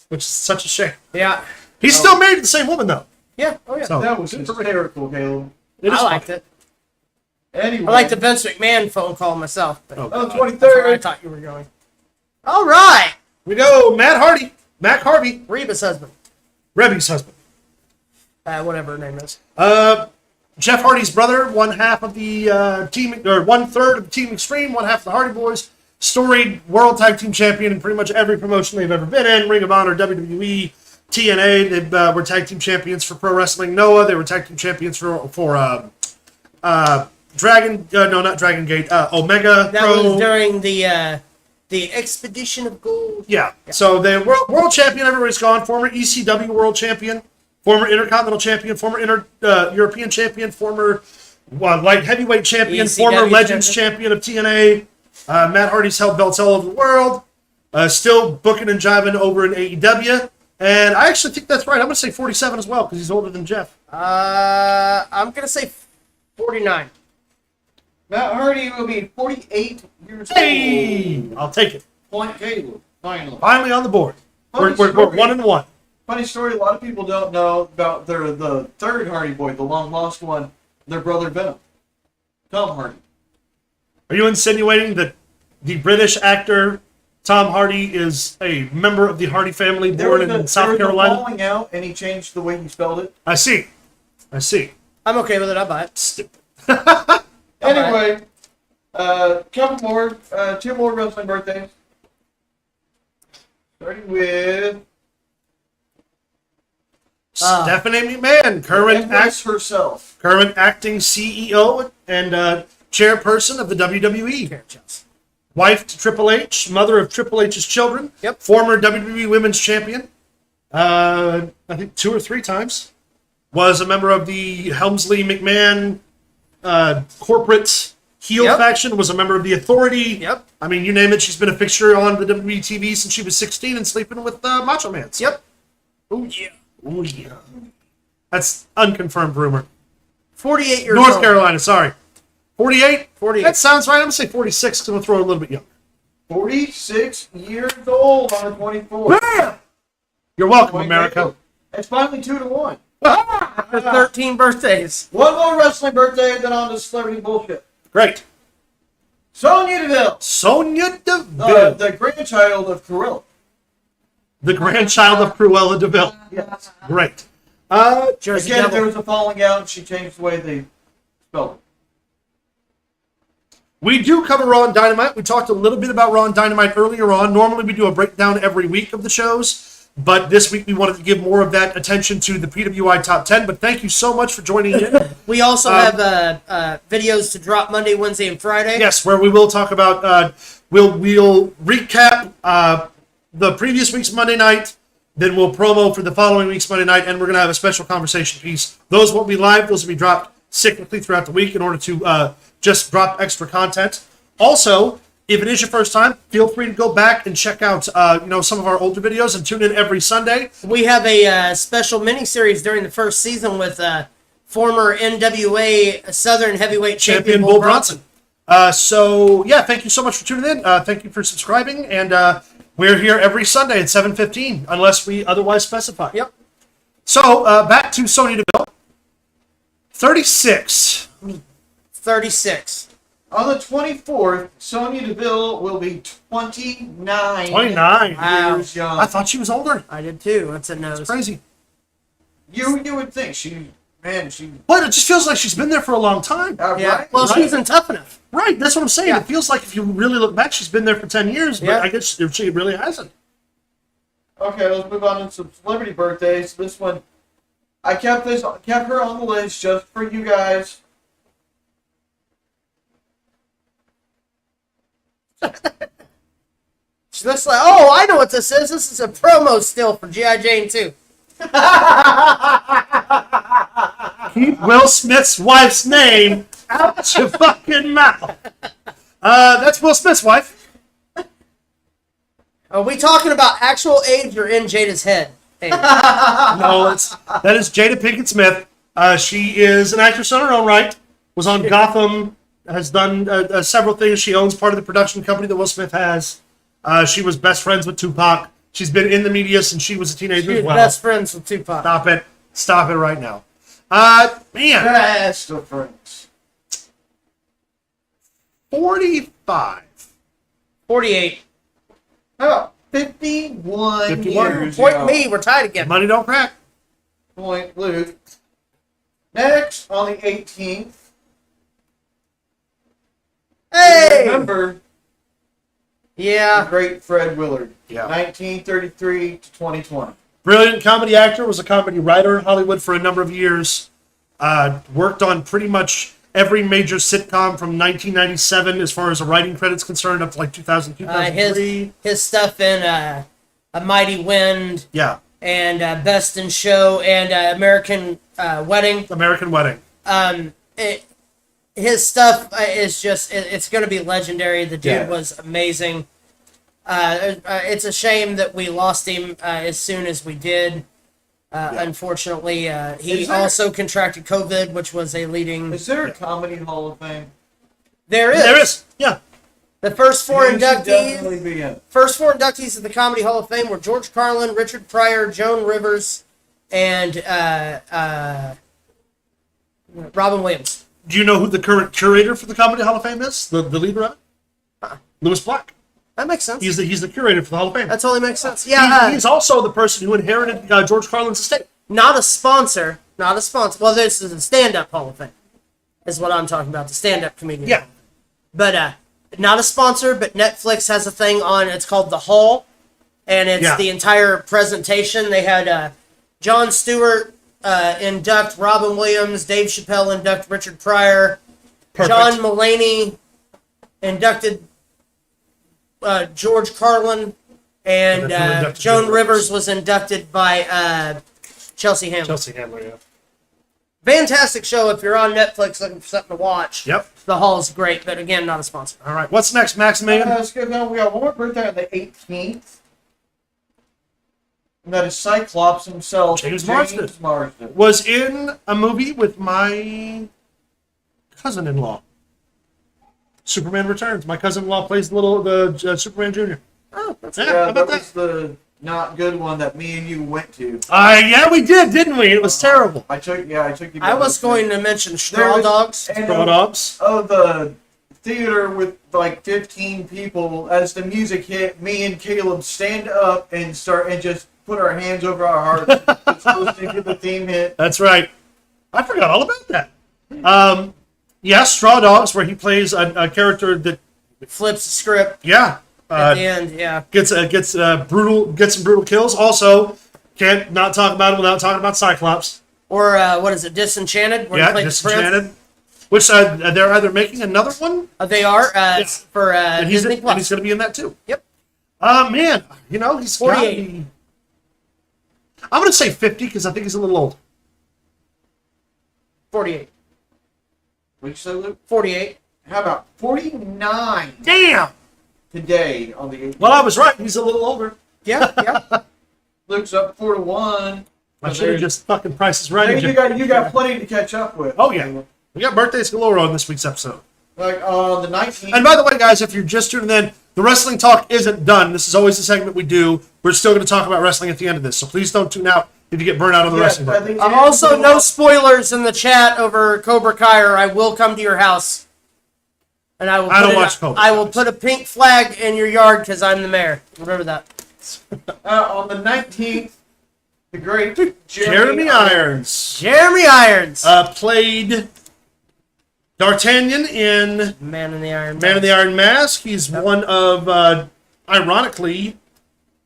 which is such a shame. Yeah. He's still married to the same woman, though. Yeah. Oh, yeah. So That was hysterical, Caleb. it is I liked it. Anyway, I liked the Vince McMahon phone call myself. But Oh. on the that's where I 23rd. thought you were going. All right. We go, Matt Harvey, Reba's husband. Rebby's husband. Whatever her name is. Jeff Hardy's brother, one half of the team, or 1/3 of the Team Extreme, one half of the Hardy Boys, storied World Tag Team Champion in pretty much every promotion they've ever been in, Ring of Honor, WWE, TNA. They were Tag Team Champions for Pro Wrestling Noah. They were Tag Team Champions for Dragon, no, not Dragon Gate, Omega That Pro. was during the Expedition of Gold. Yeah. So the world champion, everybody's gone. Former ECW world champion, former Intercontinental champion, former European champion, former light heavyweight champion, ECW former Legends champion of TNA. Matt Hardy's held belts all over the world. Still booking and jiving over in AEW. And I actually think that's right. I'm going to say 47 as well because he's older than Jeff. I'm gonna say 49. Matt Hardy will be 48 years Hey! I'll take it. old. Point Caleb, finally. Finally on the board. We're Funny story. 1-1. Funny story, a lot of people don't know about the third Hardy boy, the long lost one, their brother Venom. Tom Hardy. Are you insinuating that the British actor Tom Hardy is a member of the Hardy family born in South Carolina? falling out, and he changed the way he spelled it. I see. I'm okay with it. I'll buy it. Stupid. Anyway, couple more, 2 more wrestling birthdays. Starting with Stephanie McMahon, Empress herself. current acting CEO and chairperson of the WWE. Here, Chelsea. Wife to Triple H, mother of Triple H's children. Yep. Former WWE Women's Champion. I think 2 or 3 times. Was a member of the Helmsley McMahon corporate heel Yep. faction. Was a member of the Authority. Yep. I mean, you name it. She's been a fixture on the WWE TV since she was 16 and sleeping with Macho Man. Yep. Oh yeah. Oh yeah. That's unconfirmed rumor. 48 years North old. Carolina. Sorry. 48. 48. That sounds right. I'm gonna say 46 because I'm gonna throw it a little bit younger. 46 years old on the 24th. You're welcome, America. It's finally 2-1. For 13 birthdays. One more wrestling birthday, then on to celebrity bullshit. Great. Sonya Deville, Sonya Deville, the grandchild of Cruella. the grandchild of Cruella Deville. Yes. Great. Jersey Again, Devil. there was a falling out, and she changed the way they spelled it. We do cover Raw and Dynamite. We talked a little bit about Raw and Dynamite earlier on. Normally, we do a breakdown every week of the shows, but this week we wanted to give more of that attention to the PWI Top 10. But thank you so much for joining in. We also have videos to drop Monday, Wednesday, and Friday. Yes, where we will talk about, we'll recap the previous week's Monday night, then we'll promo for the following week's Monday night, and we're going to have a special conversation piece. Those won't be live. Those will be dropped cyclically throughout the week in order to just drop extra content. Also, if it is your first time, feel free to go back and check out some of our older videos and tune in every Sunday. We have a special mini-series during the first season with former NWA Southern Heavyweight Champion Bull Bronson. So, yeah, thank you so much for tuning in. Thank you for subscribing, and we're here every Sunday at 7:15, unless we otherwise specify. Yep. So, back to Sonya Deville. 36. 36. On the 24th, Sonya Deville will be 29. 29. Years young. I thought she was older. I did too. That's a nose. It's crazy. You would think she. But it just feels like she's been there for a long time. Yeah. Right? Well, Right. she isn't tough enough. Right, that's what I'm saying. Yeah. It feels like if you really look back, she's been there for 10 years, but Yeah. I guess she really hasn't. Okay, let's move on to some celebrity birthdays. This one, I kept her on the list just for you guys. She looks like, oh, I know what this is. This is a promo still for G.I. Jane 2. Keep Will Smith's wife's name out your fucking mouth. That's Will Smith's wife. Are we talking about actual age or in Jada's head? Age? No, that is Jada Pinkett Smith. She is an actress in her own right. Was on Gotham. Has done several things. She owns part of the production company that Will Smith has. She was best friends with Tupac. She's been in the media since she was a teenager She's as well. best friends with Tupac. Stop it. Stop it right now. Man. Best of friends. 45. 48. Oh, 51 51. years Point young. me. We're tied again. Money don't crack. Point Luke. Next, on the 18th, Hey! remember the Yeah. great Fred Willard. Yeah. 1933 to 2020. Brilliant comedy actor. Was a comedy writer in Hollywood for a number of years. Worked on pretty much every major sitcom from 1997 as far as a writing credit's concerned up to like 2000, 2003. His stuff in A Mighty Wind Yeah. and Best in Show and American Wedding. American Wedding. His stuff is just, it's going to be legendary. The dude Yeah. was amazing. It's a shame that we lost him as soon as we did. Unfortunately, he Is there- also contracted COVID, which was a leading... Is there a comedy Hall of Fame? There is. There is. Yeah. The first four You should definitely inductees... be in. First four inductees of the Comedy Hall of Fame were George Carlin, Richard Pryor, Joan Rivers, and Robin Williams. Do you know who the current curator for the Comedy Hall of Fame is? The leader of it? Lewis Black. That makes sense. He's the curator for the Hall of Fame. That totally makes sense. Yeah, He's also the person who inherited George Carlin's estate. not a sponsor. Not a sponsor. Well, this is a stand-up Hall of Fame, is what I'm talking about. The stand-up comedian. Yeah. But not a sponsor, but Netflix has a thing on, it's called The Hall, and it's Yeah. the entire presentation. They had Jon Stewart induct Robin Williams, Dave Chappelle induct Richard Pryor, Perfect. John Mulaney inducted George Carlin, and And then who inducted Joan Joan Rivers Rivers? was inducted by Chelsea Handler. Chelsea Handler, yeah. Fantastic show if you're on Netflix looking for something to watch. Yep. The Hall's great, but again, not a sponsor. All right. What's next, Maximilian? Let's go down. We got one more birthday on the 18th. And that is Cyclops himself, James Marsden. Marsden. Was in a movie with my cousin-in-law. Superman Returns. My cousin-in-law plays the Superman Jr. Oh, that's Yeah, Yeah, how that about was the not good one that me and you went to. Yeah, we did, didn't we? It was terrible. I took you. I was going to mention Straw There was- Dogs. And Straw Dogs. of the theater with like 15 people. As the music hit, me and Caleb stand up and just put our hands over our hearts, just listening to the theme hit. That's right. I forgot all about that. Yes, Straw Dogs, where he plays a character that, Flips the script yeah, at the end. Yeah. gets some brutal kills. Also, can't not talk about him without talking about Cyclops. Or what is it? Disenchanted. Where he Yeah, played the Disenchanted. Which they're either making another one, prince. They are. It's for and he's Disney Plus. and he's going to be in that too. Yep. Man, you know he's 48. got. I'm going to say 50 because I think he's a little old. 48. What'd you say, Luke? 48. How about 49 Damn. today on the 8th? Well, I was right. He's a little older. Yeah. Yeah. Luke's up 4-1. I should have just fucking prices right. Hey, you got plenty to catch up with. Oh yeah, we got birthdays galore on this week's episode. Like on the 19th. And by the way, guys, if you're just tuning in, the wrestling talk isn't done. This is always the segment we do. We're still going to talk about wrestling at the end of this, so please don't tune out if you get burned out on the wrestling. I think Also, no spoilers in the chat over Cobra Kai, or I will come to your house. And I will. I don't watch Cobra I will Kai. put a pink flag in your yard because I'm the mayor. Remember that. on the 19th, the great Jeremy Irons Jeremy Irons. played D'Artagnan in Man in the Iron Man in the Iron Mask. He's one of, ironically,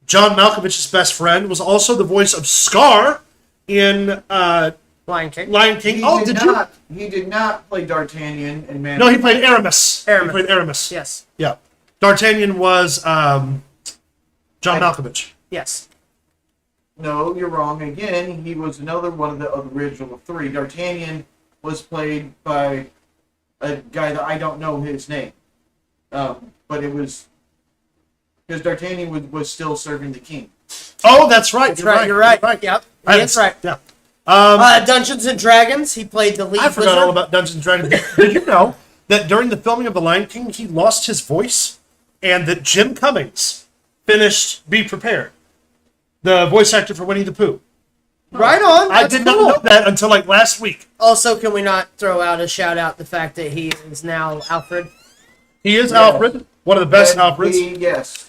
John Malkovich's best friend. Was also the voice of Scar in Lion King. Lion King. He did not play D'Artagnan in Man. No, he played Aramis. Aramis. He played Aramis. Yes. Yeah. D'Artagnan was John Malkovich. Yes. No, you're wrong again. He was another one of the original three. D'Artagnan was played by a guy that I don't know his name. But it was because D'Artagnan was still serving the king. Oh, that's right. That's right. You're right. Yep. That's right. Yeah. Dungeons and Dragons. He played the lead. I forgot wizard. all about Dungeons and Dragons. Did you know that during the filming of The Lion King, he lost his voice, and that Jim Cummings finished Be Prepared, the voice actor for Winnie the Pooh. Right on. I That's did cool. not know that until like last week. Also, can we not throw out a shout out the fact that he is now Alfred? He is Yeah. Alfred, one of the best And Alfreds. yes.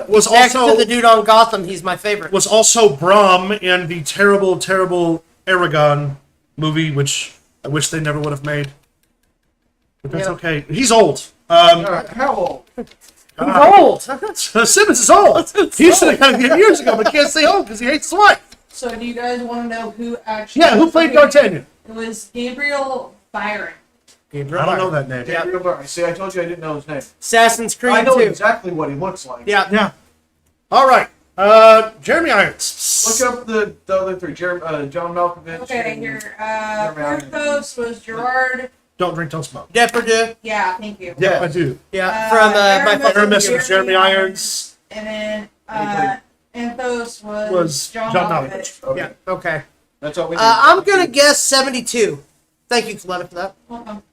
Was Next also to the dude on Gotham, he's my favorite. was also Brahm in the terrible Aragon movie, which I wish they never would have made. But that's Yeah. okay. He's old. How old? He's old. Simmons is old. He should have got it years ago, but can't stay old because he hates his wife. So do you guys want to know who actually? Yeah, who played D'Artagnan? It was Gabriel Byron. I don't know that name. Yeah. See, I told you I didn't know his name. Assassin's Creed I know 2. exactly what he looks like. Yeah. Yeah. All right. Jeremy Irons. Look up the other three. John Malkovich. Okay, and your Jeremy Irons. first host was Gerard. Don't drink, don't smoke. Depardieu. Yeah, thank you. Yeah, I do. Yeah. From my Aramis fucking Aramis was was Jeremy Irons. And then Anthos was, Was John John Malkovich. Okay. Yeah. Okay. That's all we need. I'm gonna guess 72. Thank you, Coletta, for that. Welcome.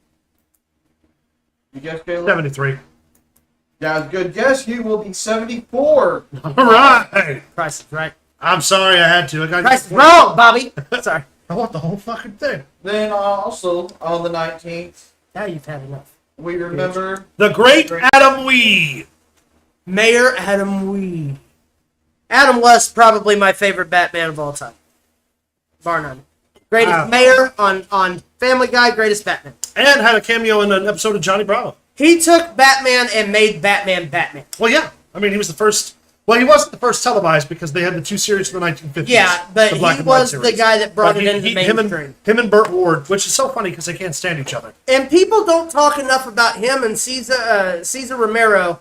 You guess, Caleb? 73. Yeah, good guess. He will be 74. All right. Price is right. I'm sorry I had to. I got Price is wrong, Bobby. Sorry. I want the whole fucking thing. Then also on the 19th, Now you've had enough. we remember The great Adam Wee. Mayor Adam Wee. Adam West, probably my favorite Batman of all time. Bar none. Greatest Wow. mayor on Family Guy, greatest Batman. And had a cameo in an episode of Johnny Bravo. He took Batman and made Batman Batman. Well, yeah. I mean, he was the first. Well, he wasn't the first televised because they had the two series from the 1950s. Yeah, but the black he and white was the series. guy that brought But it into the mainstream. him and Burt Ward, which is so funny because they can't stand each other. And people don't talk enough about him and Cesar Romero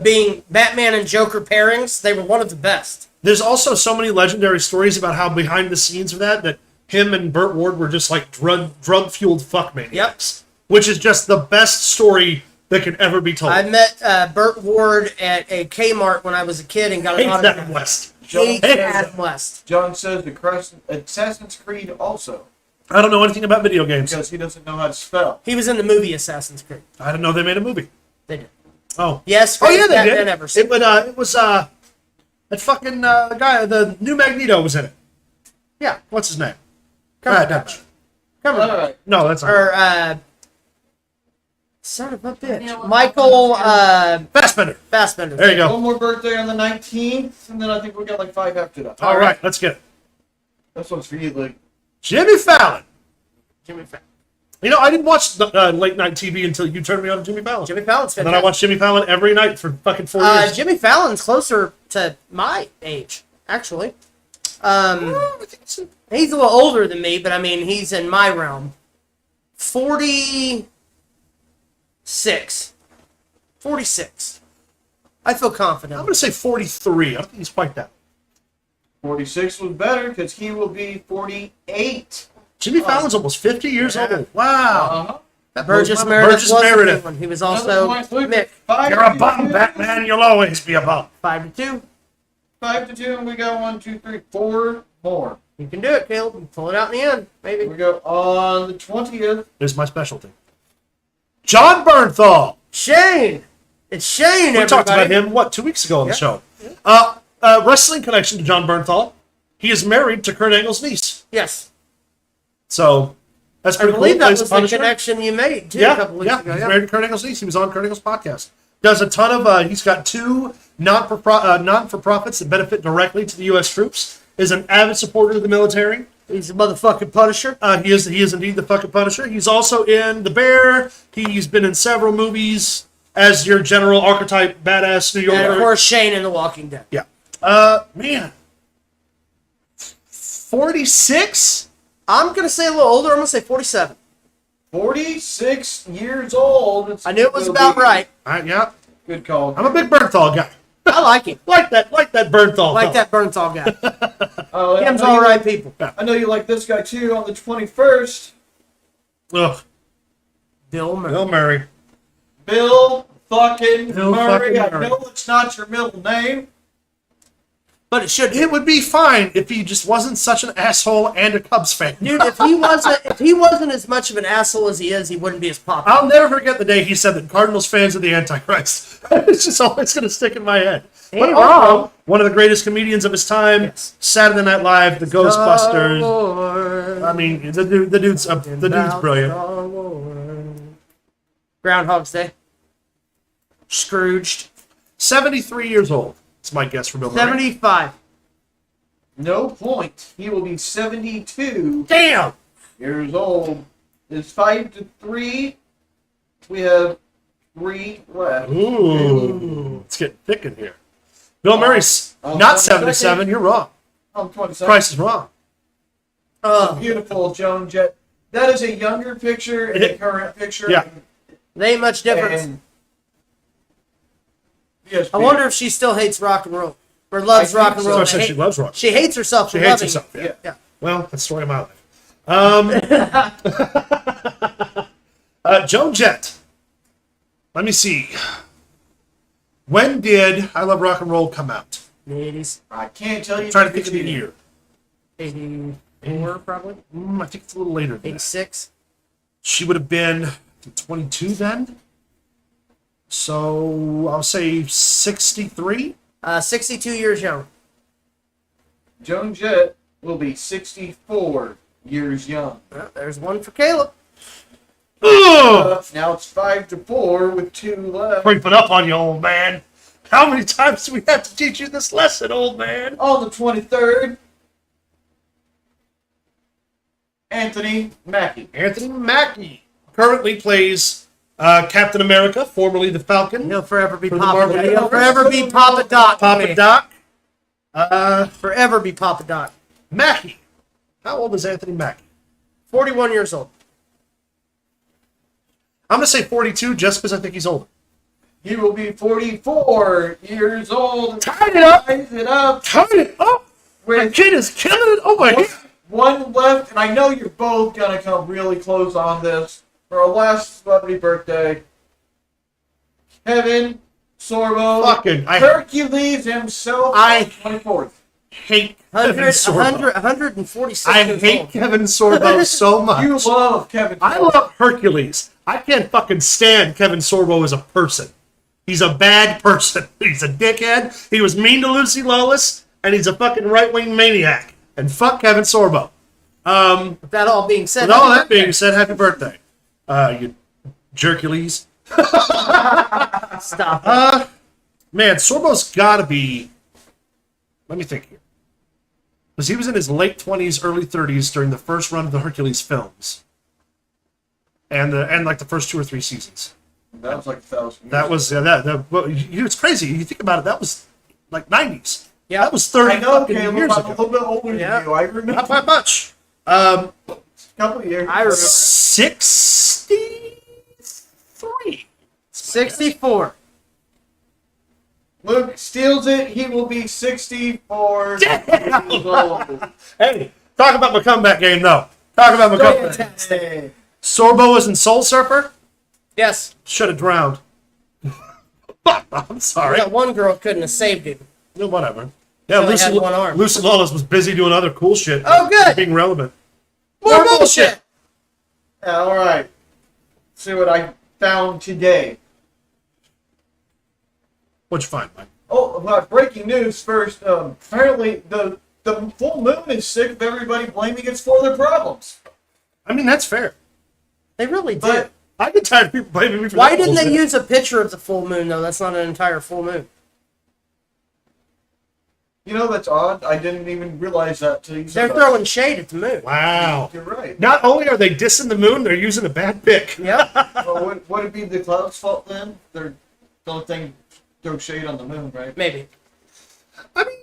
being Batman and Joker pairings. They were one of the best. There's also so many legendary stories about how behind the scenes of that him and Burt Ward were just like drug-fueled fuck maniacs. Which is just the best story that could ever be told. I met Burt Ward at a Kmart when I was a kid and got an Hates autograph. Adam West. Hates Hey. Adam West. John says Assassin's Creed also I don't know anything about video games. because he doesn't know how to spell. He was in the movie Assassin's Creed. I didn't know they made a movie. They did. Oh. Yes. Oh yeah, greatest they Batman did. Ever. It was that fucking guy, the new Magneto was in it. Yeah, what's his name? Cumberbatch. All right. No, that's not. Or Son of a bitch. Michael Fassbender. There you go. One more birthday on the 19th, and then I think we got like 5 after that. All right, let's get it. This one's for you, Luke. Jimmy Fallon. You know, I didn't watch late night TV until you turned me on to Jimmy Fallon. Jimmy Fallon's And fantastic. then I watched Jimmy Fallon every night for fucking 4 years. Jimmy Fallon's closer to my age, actually. He's a little older than me, but I mean, he's in my realm. 46. 46. I feel confident. I'm going to say 43. I don't think he's quite that. 46 was better because he will be 48. Jimmy Fallon's almost 50 years old. Wow. That Burgess blows my- Meredith Burgess was the Meredith. big one. He was also Mick. You're a bum, Batman. You'll always be a bum. 5-2. 5-2, and we got 1, 2, 3, 4 more. You can do it, Caleb. You can pull it out in the end, maybe. We go on the 20th. This is my specialty. John Bernthal. Shane. It's Shane, We everybody. talked about him, 2 weeks ago on the show. Wrestling connection to John Bernthal. He is married to Kurt Angle's niece. Yes. So, that's I pretty believe cool. that Plays was the Punisher. connection you made, too, a Yeah, couple weeks ago. he's Yeah. married to Kurt Angle's niece. He was on Kurt Angle's podcast. Does a ton of, he's got 2 non-for-profits that benefit directly to the U.S. troops. Is an avid supporter of the military. He's a motherfucking Punisher. He is indeed the fucking Punisher. He's also in The Bear. He's been in several movies as your general archetype badass New Yorker. And, of course, Shane in The Walking Dead. Yeah. Man. 46? I'm going to say a little older. I'm going to say 47. 46 years old. I knew it was about right. Yeah. Good call. I'm a big Bernthal guy. I like him. Like that Bernthal. Like that Bernthal guy. Oh, Kim's all right people. I know you like this guy too. On the 21st, Ugh. Bill Murray. Bill Murray. Bill fucking Bill Murray. fucking Murray. I know it's not your middle name. But it should be. It would be fine if he just wasn't such an asshole and a Cubs fan. Dude, if he wasn't as much of an asshole as he is, he wouldn't be as popular. I'll never forget the day he said that Cardinals fans are the Antichrist. It's just always going to stick in my head. Ain't But wrong. also, one of the greatest comedians of his time, Yes. Saturday Night Live, the Ghostbusters. Wars I mean, the dude's about brilliant. Star Wars. Groundhog's Day. Scrooged. 73 years old. That's my guess for Bill Murray. 75. No point. He will be 72 Damn! years old. It's 5-3. We have 3 left. Ooh. It's getting thick in here. Bill Murray's on not 22nd. 77. You're wrong. I'm 27. Price is wrong. Beautiful Joan Jett. That is a younger picture and a current picture. Yeah. There ain't much difference. And yes, I wonder if she still hates rock and roll. Or loves I think rock and so. roll. So I and said she hate- loves rock. She hates herself She for hates loving herself. it. Yeah. Yeah. Well, that's the story of my life. Joan Jett. Let me see. When did I Love Rock and Roll come out? The 80s. I can't tell you. I'm trying to think of the year. 84, probably. I think it's a little later than that. 86. She would have been 22 then. So I'll say 63. 62 years young. Joan Jett will be 64 years young. Well, there's one for Caleb. Ugh! Now it's 5-4 with 2 left. Creeping up on you, old man. How many times do we have to teach you this lesson, old man? On the 23rd, Anthony Mackie. Anthony Mackie currently plays Captain America, formerly the Falcon. He'll forever be For the Papa Marvel Doc. He'll Universe. forever be Papa Doc. to Papa me. Doc. Forever be Papa Doc. Mackie. How old is Anthony Mackie? 41 years old. I'm going to say 42 just because I think he's older. He will be 44 years old. Tied it up. Ties it up Turn it up. My with kid is killing it. Oh my God. one left, and I know you're both gonna come really close on this for our last celebrity birthday. Kevin Sorbo, Fucking, I Hercules himself, I- 24th. hate Kevin 100, Sorbo. 146 I years hate old. Kevin Sorbo so much. You love Kevin. I Sorbo. love Hercules. I can't fucking stand Kevin Sorbo as a person. He's a bad person. He's a dickhead. He was mean to Lucy Lawless, and he's a fucking right-wing maniac. And fuck Kevin Sorbo. With that all being said, With all happy that being birthday. said, happy birthday. You Jercules. Stop. Man, Sorbo's got to be. Let me think here. Because he was in his late 20s, early 30s during the first run of the Hercules films, and like the first 2 or 3 seasons. That was like 1,000 years. That was well, it's crazy. You think about it. That was like 90s. Yeah. That was 30 I know, fucking Caleb, years I'm a ago. little bit older Yeah. than you. I remember Not by much. a couple of years. I remember 63. 64. Luke steals it. He will be 64 Damn! years old. Hey, talk about my comeback game, though. Talk about my comeback. Fantastic. Hey. Sorbo was in Soul Surfer. Yes. Should have drowned. I'm sorry. That one girl couldn't have saved him. No, whatever. Yeah, only had one arm. Lucy Lawless was busy doing other cool shit. Oh, good. Being relevant. More bullshit. All right. See what I found today. What'd you find, Mike? Oh, breaking news first. Apparently, the full moon is sick of everybody blaming it for their problems. I mean, that's fair. They really did. But I get tired of people blaming me for Why that didn't they bullshit. use a picture of the full moon, though? That's not an entire full moon. you know that's odd. I didn't even realize that till you They're said throwing shade at the moon. Wow. that. You're right. Not only are they dissing the moon, they're using a bad pick. Yep. Well, would it be the clouds' fault then? They're the only thing throw shade on the moon, right? Maybe. I mean,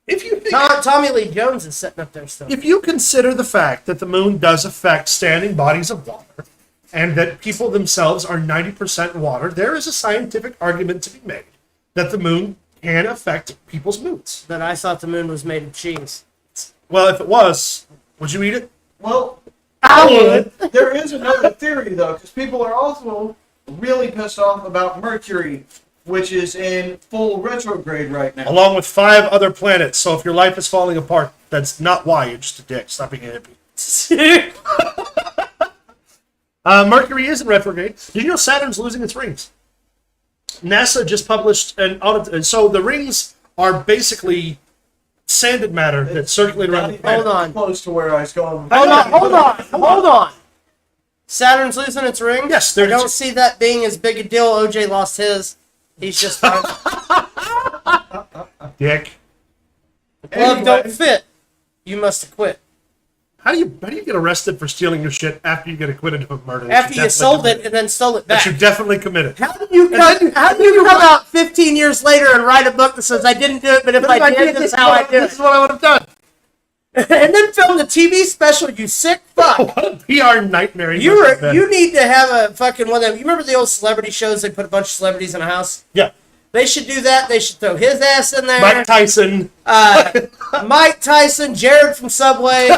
if you think, Tommy Lee Jones is setting up their stuff. if you consider the fact that the moon does affect standing bodies of water, and that people themselves are 90% water, there is a scientific argument to be made that the moon can affect people's moods. But I thought the moon was made of cheese. Well, if it was, would you eat it? Well, I would. there is another theory though, because people are also really pissed off about Mercury, which is in full retrograde right now. Along with 5 other planets. So if your life is falling apart, that's not why. You're just a dick. Stop being a hippie. Mercury is in retrograde. Did you know Saturn's losing its rings? NASA just published an audit. And so the rings are basically sanded matter that circulate around the planet. Hold on. Close to where I was going. Hold on. Saturn's losing its ring? Yes, I they're don't just- see that being as big a deal. OJ lost his. He's just fine. Dick. Glove Anyway. don't fit. You must acquit. How do you get arrested for stealing your shit after you get acquitted of murder? After you sold it and then stole it That back. you definitely committed. How do you come out 15 years later and write a book that says I didn't do it, but if I did, this is how I did This is it? what I would have done. And then film the TV special, you sick fuck. What a PR nightmare You must have been. you need to have a fucking one of them. You remember the old celebrity shows? They put a bunch of celebrities in a house. Yeah. They should do that. They should throw his ass in there. Mike Tyson. Mike Tyson, Jared from Subway,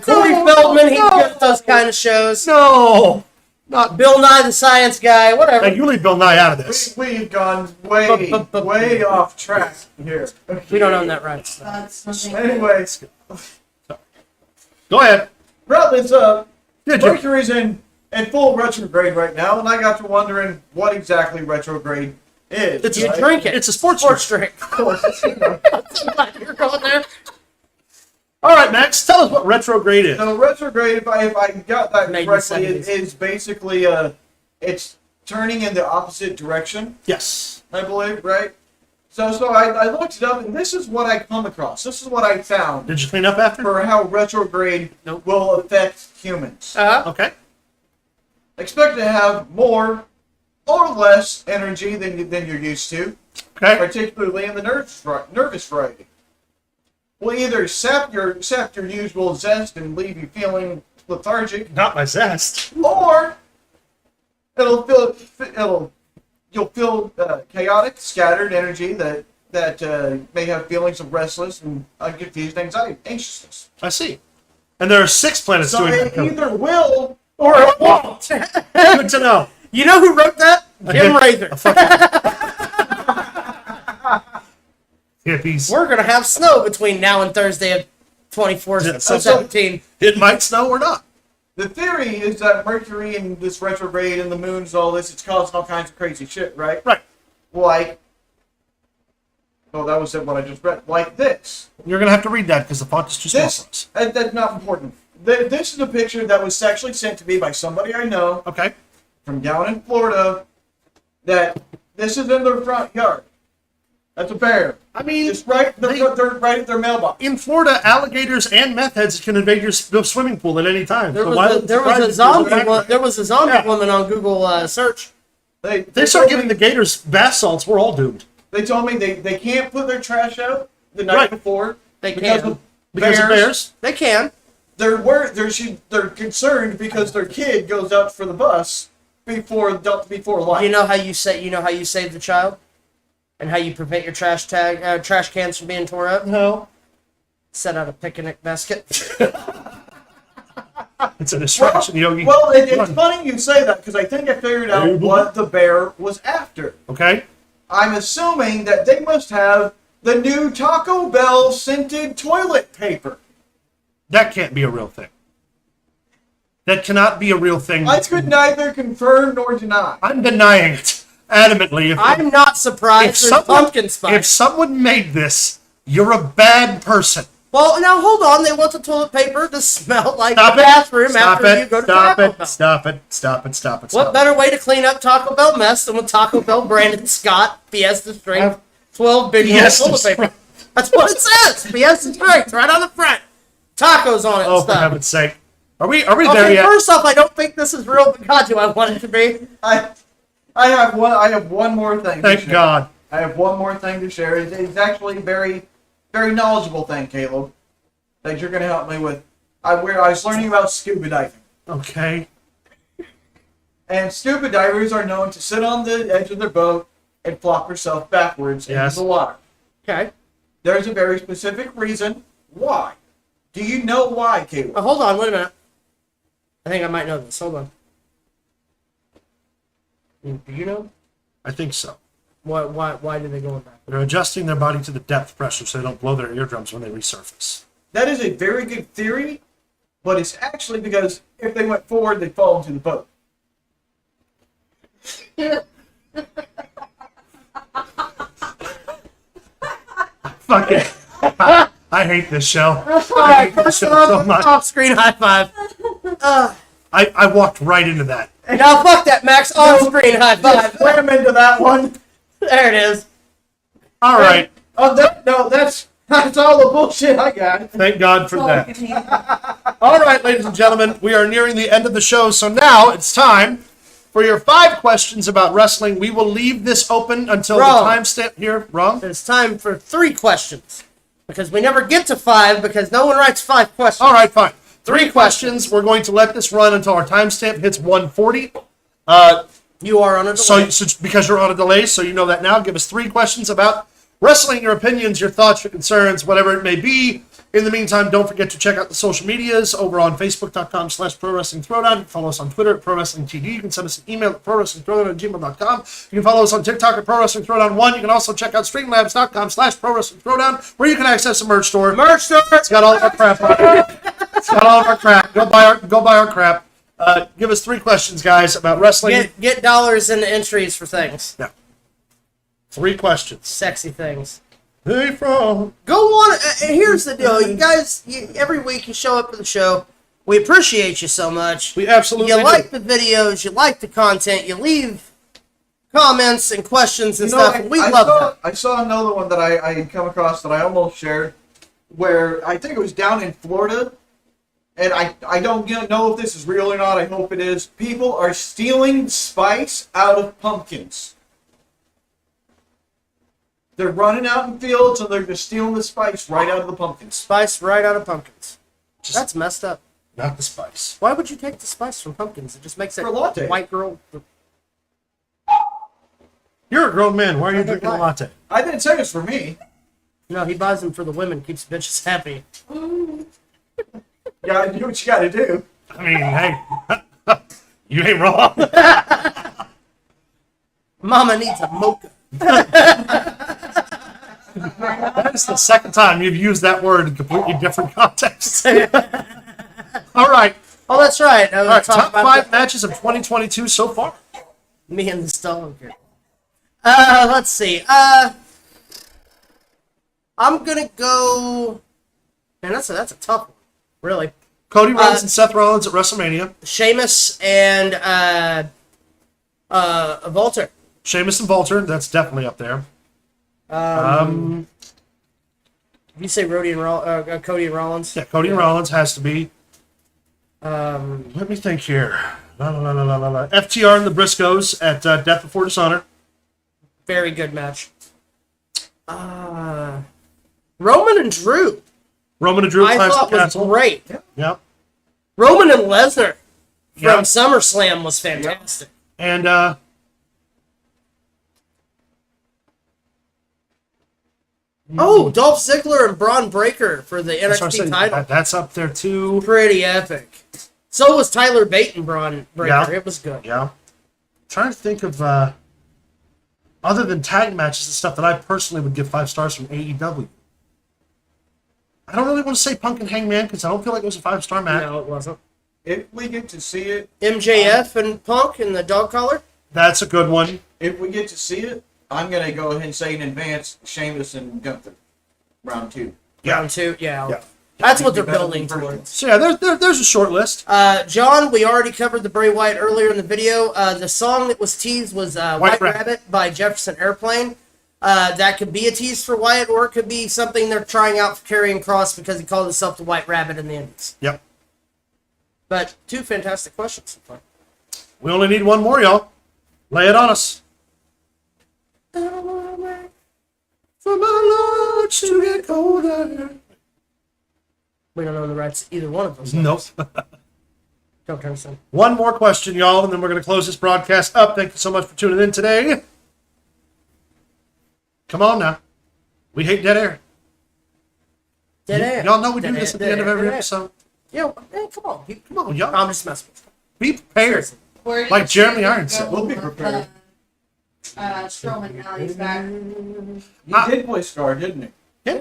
Corey Feldman. He's good at those kind of shows. No. Not Bill Nye the Science Guy, whatever. Hey, you leave Bill Nye out of this. We've gone way off track here. We don't own that rights. That's something. Anyways, Go ahead. well, it's Yeah, Jim. Mercury's in full retrograde right now, and I got to wondering what exactly retrograde is. It's You right? drink it. It's a sports drink. Of course, You're going there. All right, Max, tell us what retrograde is. So retrograde, if I got that Made in correctly, the it 70s. is basically it's turning in the opposite direction, Yes. I believe, right? So I looked it up, and this is what I come across. This is what I found Did you clean up after? for how retrograde will affect humans. Okay. Expect to have more or less energy than you're used to, Okay. particularly in the nervous variety. Will either sap your usual zest and leave you feeling lethargic, Not my zest. or you'll feel chaotic, scattered energy that may have feelings of restless and confused anxiousness. I see. And there are 6 planets So doing it that. either will Or it won't. Good to know. You know who wrote that? Jim Rather. Hippies. We're gonna have snow between now and Thursday of 24/17. It might snow or not. The theory is that Mercury and this retrograde and the moons, all this, it's causing all kinds of crazy shit, right? Right. Like, oh, that was what I just read. Like this. You're going to have to read that because the font is too small for us. That's not important. This is a picture that was actually sent to me by somebody I know. Okay. from down in Florida that this is in their front yard. That's a bear. I mean, Just right, they're right at their mailbox. in Florida, alligators and meth heads can invade your swimming pool at any time. There was a zombie woman on Google search. They start giving the gators bath salts, we're all doomed. They told me they can't put their trash out the night before. They because can. of Because of bears. They can. They're concerned because their kid goes out for the bus before light. You know how you save the child, and how you prevent your trash cans from being tore up. No. Set out a picnic basket. It's a distraction, Yogi. Well, it's funny you say that because I think I figured out what the bear was after. Okay. I'm assuming that they must have the new Taco Bell scented toilet paper. That can't be a real thing. That cannot be a real thing. I could neither confirm nor deny. I'm denying it adamantly. I'm not surprised. There's pumpkin spice. If someone made this, you're a bad person. Well, now hold on. They want the toilet paper to smell like Stop the it. bathroom Stop after it. you go to Stop Taco it. Bell. Stop it. Stop it. Stop it. What Stop better way to clean up Taco Bell mess than with Taco Bell branded Scott Fiesta Strength 12 big roll Fiesta toilet paper? Strength. That's what it says. Fiesta Strength right on the front. Tacos on it Oh, and for stuff. heaven's sake. Are we there Okay, yet? first off, I don't think this is real, but God, do I want it to be? I have one more thing. to Thank share. God. I have one more thing to share. It's actually a very, very knowledgeable thing, Caleb, that you're going to help me with. I was learning about scuba diving. Okay. And scuba divers are known to sit on the edge of their boat and flop yourself backwards Yes. into the water. Okay. There's a very specific reason why. Do you know why, Caleb? Oh, hold on, wait a minute. I think I might know this. Hold on. Do you know? I think so. Why did they go in back? They're adjusting their body to the depth pressure so they don't blow their eardrums when they resurface. That is a very good theory, but it's actually because if they went forward, they'd fall into the boat. Fuck it. I hate this show. Alright, first so off, much. off-screen high five. I walked right into that. Now fuck that, Max. On-screen high five. Slam into that one. There it is. All right. Oh, that's all the bullshit I got. Thank God for That's all that. we can handle. All right, ladies and gentlemen, we are nearing the end of the show, so now it's time for your 5 questions about wrestling. We will leave this open until Wrong. the timestamp here. Wrong? It's time for 3 questions. Because we never get to 5 because no one writes 5 questions. All right, fine. 3 questions. We're going to let this run until our timestamp hits 140. You are on a delay. So because you're on a delay, so you know that now. Give us 3 questions about wrestling, your opinions, your thoughts, your concerns, whatever it may be. In the meantime, don't forget to check out the social medias over on Facebook.com/ProWrestlingThrowdown. You can follow us on Twitter at ProWrestlingTD. You can send us an email at ProWrestlingThrowdown@gmail.com. You can follow us on TikTok at ProWrestlingThrowdown1. You can also check out Streamlabs.com/ProWrestlingThrowdown, where you can access a merch store. Merch store. It's got all of our crap on it. It's got all of our crap. Go buy our crap. Give us 3 questions, guys, about wrestling. Get dollars in the entries for things. Yeah. 3 questions. Sexy things. Hey, from. Go on. Here's the deal. You guys, every week you show up for the show. We appreciate you so much. We absolutely You do. like the videos. You like the content. You leave comments and questions and stuff. And we love that. I saw another one that I had come across that I almost shared, where I think it was down in Florida, and I don't know if this is real or not. I hope it is. People are stealing spice out of pumpkins. They're running out in fields and they're just stealing the spice right out of the pumpkins. Spice right out of pumpkins. Just That's messed up. not the spice. Why would you take the spice from pumpkins? It just makes it For a latte. white girl. You're a grown man. Why are you don't drinking a like- latte? I didn't say it's for me. No, he buys them for the women. Keeps bitches happy. You gotta do what you gotta do. I mean, hey, you ain't wrong. Mama needs a mocha. That is the second time you've used that word in completely different contexts. All right. Oh, that's right. All right. Top 5 matches of 2022 so far. Me and this dog. Let's see. I'm gonna go. Man, that's a tough one. Really. Cody Rhodes and Seth Rollins at WrestleMania. Sheamus and Volter. Sheamus and Volter, that's definitely up there. You say Cody and Rollins? Yeah, Cody and Rollins has to be. Um, Let me think here. FTR and the Briscoes at Death Before Dishonor. very good match. Roman and Drew. Roman and Drew I climbs thought the was castle. great. Yep. Roman and Lesnar from Yep. SummerSlam was fantastic. And Oh, Dolph Ziggler and Braun Breaker for the that's what I NXT said, title. that's up there too. Pretty epic. So was Tyler Bate and Braun Breaker. Yeah. It was good. Yeah. Trying to think of other than tag matches and stuff that I personally would give 5 stars from AEW. I don't really want to say Punk and Hangman because I don't feel like it was a 5-star match. No, it wasn't. If we get to see it, MJF and Punk in the dog collar. That's a good one. if we get to see it, I'm gonna go ahead and say in advance, Sheamus and Gunther, round 2. Round 2, yeah. Yeah. That's what they're Better building than towards. So yeah, there's a short list. John, we already covered the Bray Wyatt earlier in the video. The song that was teased was White Rabbit by Jefferson Airplane. That could be a tease for Wyatt, or it could be something they're trying out for Karrion Kross because he called himself the White Rabbit in the Indies. Yep. But 2 fantastic questions so far. We only need one more, y'all. Lay it on us. For my lords to get colder. We don't know the rights to either one of those. Nope. Don't turn some. One more question, y'all, and then we're going to close this broadcast up. Thank you so much for tuning in today. Come on now. We hate dead air. Dead air. Y'all know we do Dead this air, at the dead end of air, every dead air. episode. Yeah, hey, come on. Come on, y'all. I'm just messing with you. Be prepared. Where do Like you Jeremy think Irons they're said. going We'll be with, prepared. Strowman now he's back. He did play Scar, didn't he? Yeah.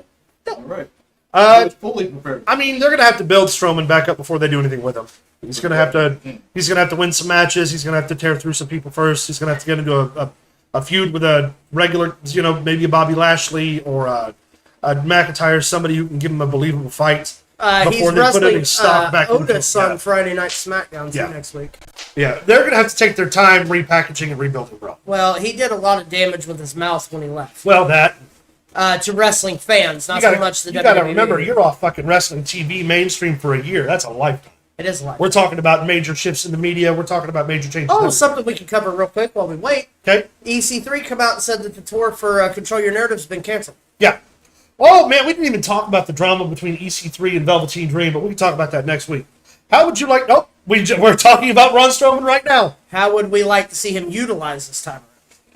All right. He was fully prepared. I mean, they're going to have to build Strowman back up before they do anything with him. He's going to have to win some matches. He's going to have to tear through some people first. He's going to have to get into a feud with a regular, maybe a Bobby Lashley or a McIntyre, somebody who can give him a believable fight He's before they put any wrestling stock back into Otis him. on Friday Night Smackdown too Yeah. next week. Yeah, they're going to have to take their time repackaging and rebuilding, bro. Well, he did a lot of damage with his mouth when he left. Well, that To wrestling fans, not you gotta, so much the you gotta WWE. remember, you're off fucking wrestling TV mainstream for a year. That's a lifetime. It is live. We're talking about major shifts in the media. We're talking about major changes. Oh, in something we can cover real quick while we wait. okay. EC3 come out and said that the tour for Control Your Narrative has been canceled. Yeah. Oh, man, we didn't even talk about the drama between EC3 and Velveteen Dream, but we can talk about that next week. How would you like... Nope. We're talking about Braun Strowman right now. How would we like to see him utilize this time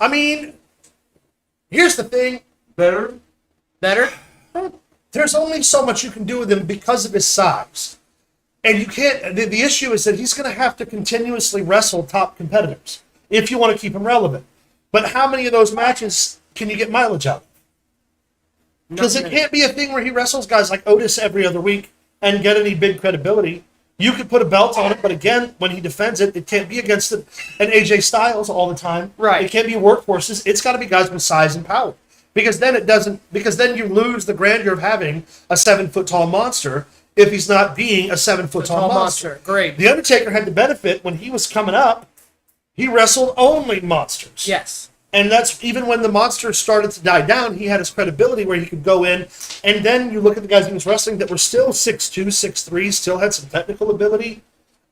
around? I mean, here's the thing. Better. Better? There's only so much you can do with him because of his size. And you can't... The issue is that he's going to have to continuously wrestle top competitors if you want to keep him relevant. But how many of those matches can you get mileage out of? Because it can't be a thing where he wrestles guys like Otis every other week and get any big credibility. You could put a belt on it, but again, when he defends it, it can't be against an AJ Styles all the time. Right. It can't be workhorses. It's got to be guys with size and power. Because then it doesn't. Because then you lose the grandeur of having a 7-foot tall monster if he's not being a 7-foot tall monster. Great. The Undertaker had the benefit when he was coming up. He wrestled only monsters. Yes. And that's even when the monsters started to die down, he had his credibility where he could go in. And then you look at the guys he was wrestling that were still 6'2", 6'3", still had some technical ability.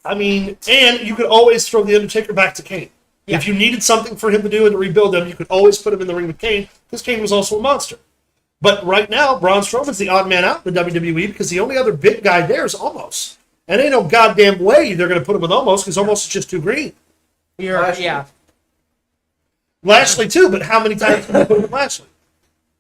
I mean, and you could always throw the Undertaker back to Kane. Yeah. If you needed something for him to do and to rebuild him, you could always put him in the ring with Kane, because Kane was also a monster. But right now, Braun Strowman's the odd man out in the WWE because the only other big guy there is Omos. And ain't no goddamn way they're going to put him with Omos because Omos is just too green. Yeah. Lashley too, but how many times can you put him with Lashley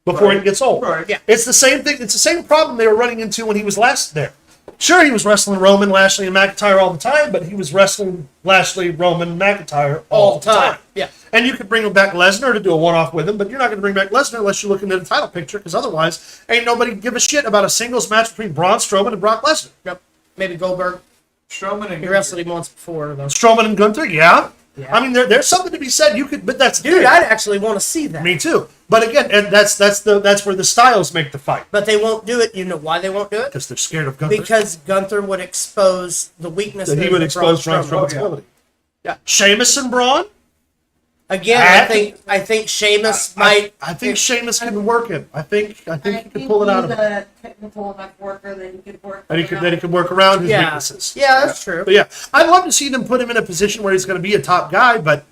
before he gets old? Right. Yeah. It's the same thing. It's the same problem they were running into when he was last there. Sure, he was wrestling Roman, Lashley, and McIntyre all the time, but he was wrestling Lashley, Roman, McIntyre all the time. Yeah. And you could bring him back Lesnar to do a one-off with him, but you're not going to bring back Lesnar unless you're looking at the title picture, because otherwise, ain't nobody give a shit about a singles match between Braun Strowman and Brock Lesnar. Yep. Maybe Goldberg. Strowman and He wrestled him once before, though. Strowman and Gunther, yeah. Yeah. I mean, there's something to be said. You could, but that's Dude, I'd actually want to see that. me too. But again, and that's where the styles make the fight, But they won't do it. You know why they won't do it? because they're scared of Gunther. Because Gunther would expose the weakness That he of would Braun expose Braun Strowman. Strowman's ability. Yeah. Sheamus and Braun, Again, I think Sheamus might. I think Sheamus can work it. I think he can pull it out of him. He's a technical enough worker that he could work. And he could work around his Yeah, weaknesses. yeah, that's true. But yeah, I'd love to see them put him in a position where he's going to be a top guy, but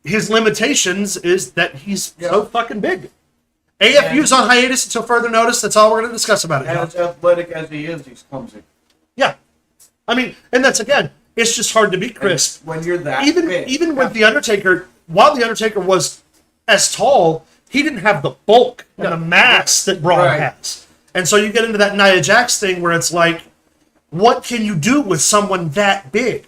his limitations is that he's so fucking big. AFU's on hiatus until further notice. That's all we're going to discuss about it. As athletic as he is, he's clumsy. Yeah. I mean, and that's, again, it's just hard to beat Chris. When you're that big. Even with The Undertaker, while The Undertaker was as tall, he didn't have the bulk and the mass that Braun has. And so you get into that Nia Jax thing where it's like, what can you do with someone that big?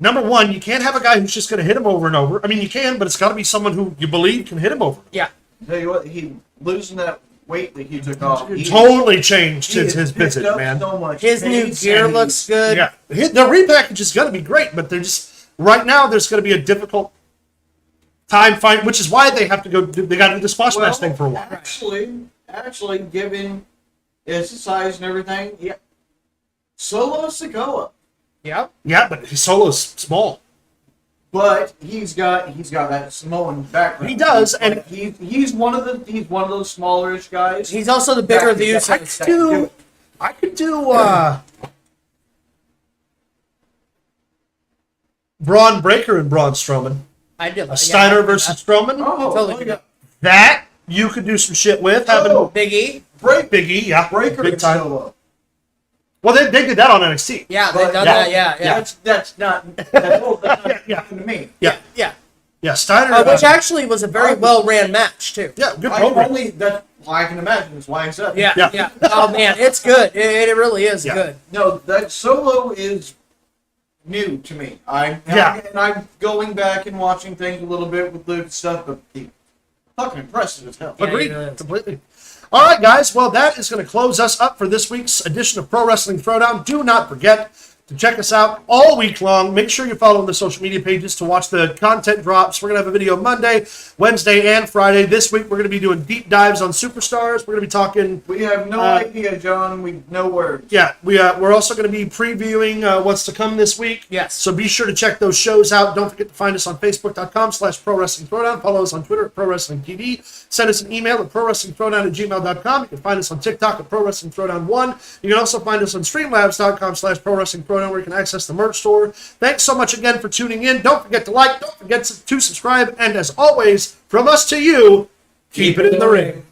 Number one, you can't have a guy who's just going to hit him over and over. I mean, you can, but it's got to be someone who you believe can hit him over. Yeah. Tell you what, he losing that weight that he took off. It totally changed his visage, man. So much His new pace gear and looks good. Yeah, the repackage is going to be great, but they're just right now. There's going to be a difficult time find, which is why they have to go. They got to do the squash match thing for a while. Actually, given his size and everything, yeah, Solo Sikoa, Yep. Yeah, but his solo's small. but he's got that Samoan background. He does, Like, and he's one of those smallerish guys. He's also the bigger of the Yeah, Usos. I could do Braun Breaker and Braun Strowman. I did. Steiner versus Strowman. Oh, Totally. yeah. That you could do some shit with. Having Big E. Big E, yeah, Breaker big and time. Solo. Well, they did that on NXT. Yeah, they've done yeah. that. Yeah. That's not Yeah. to me. Yeah, Steiner. Which actually was a very well ran match too. yeah, good I program. only that's why I can imagine. That's why I said it. Yeah. Oh man, it's good. It really is Yeah. good. No, that Solo is new to me. I'm going back and watching things a little bit with Luke and stuff, but he fucking impressive as hell. Yeah, Agreed, he really is. completely. All right, guys. Well, that is going to close us up for this week's edition of Pro Wrestling Throwdown. Do not forget to check us out all week long. Make sure you're following the social media pages to watch the content drops. We're going to have a video Monday, Wednesday, and Friday. This week, we're going to be doing deep dives on superstars. We're going to be talking... We have no idea, John. We no words. Yeah, we're also going to be previewing what's to come this week. Yes. So be sure to check those shows out. Don't forget to find us on Facebook.com/Pro Wrestling Throwdown. Follow us on Twitter at Pro Wrestling TV. Send us an email at ProWrestlingThrowdown@gmail.com. You can find us on TikTok at Pro Wrestling Throwdown 1. You can also find us on Streamlabs.com/Pro Wrestling Throwdown, where you can access the merch store. Thanks so much again for tuning in. Don't forget to like. Don't forget to subscribe. And as always, from us to you, keep it in the ring.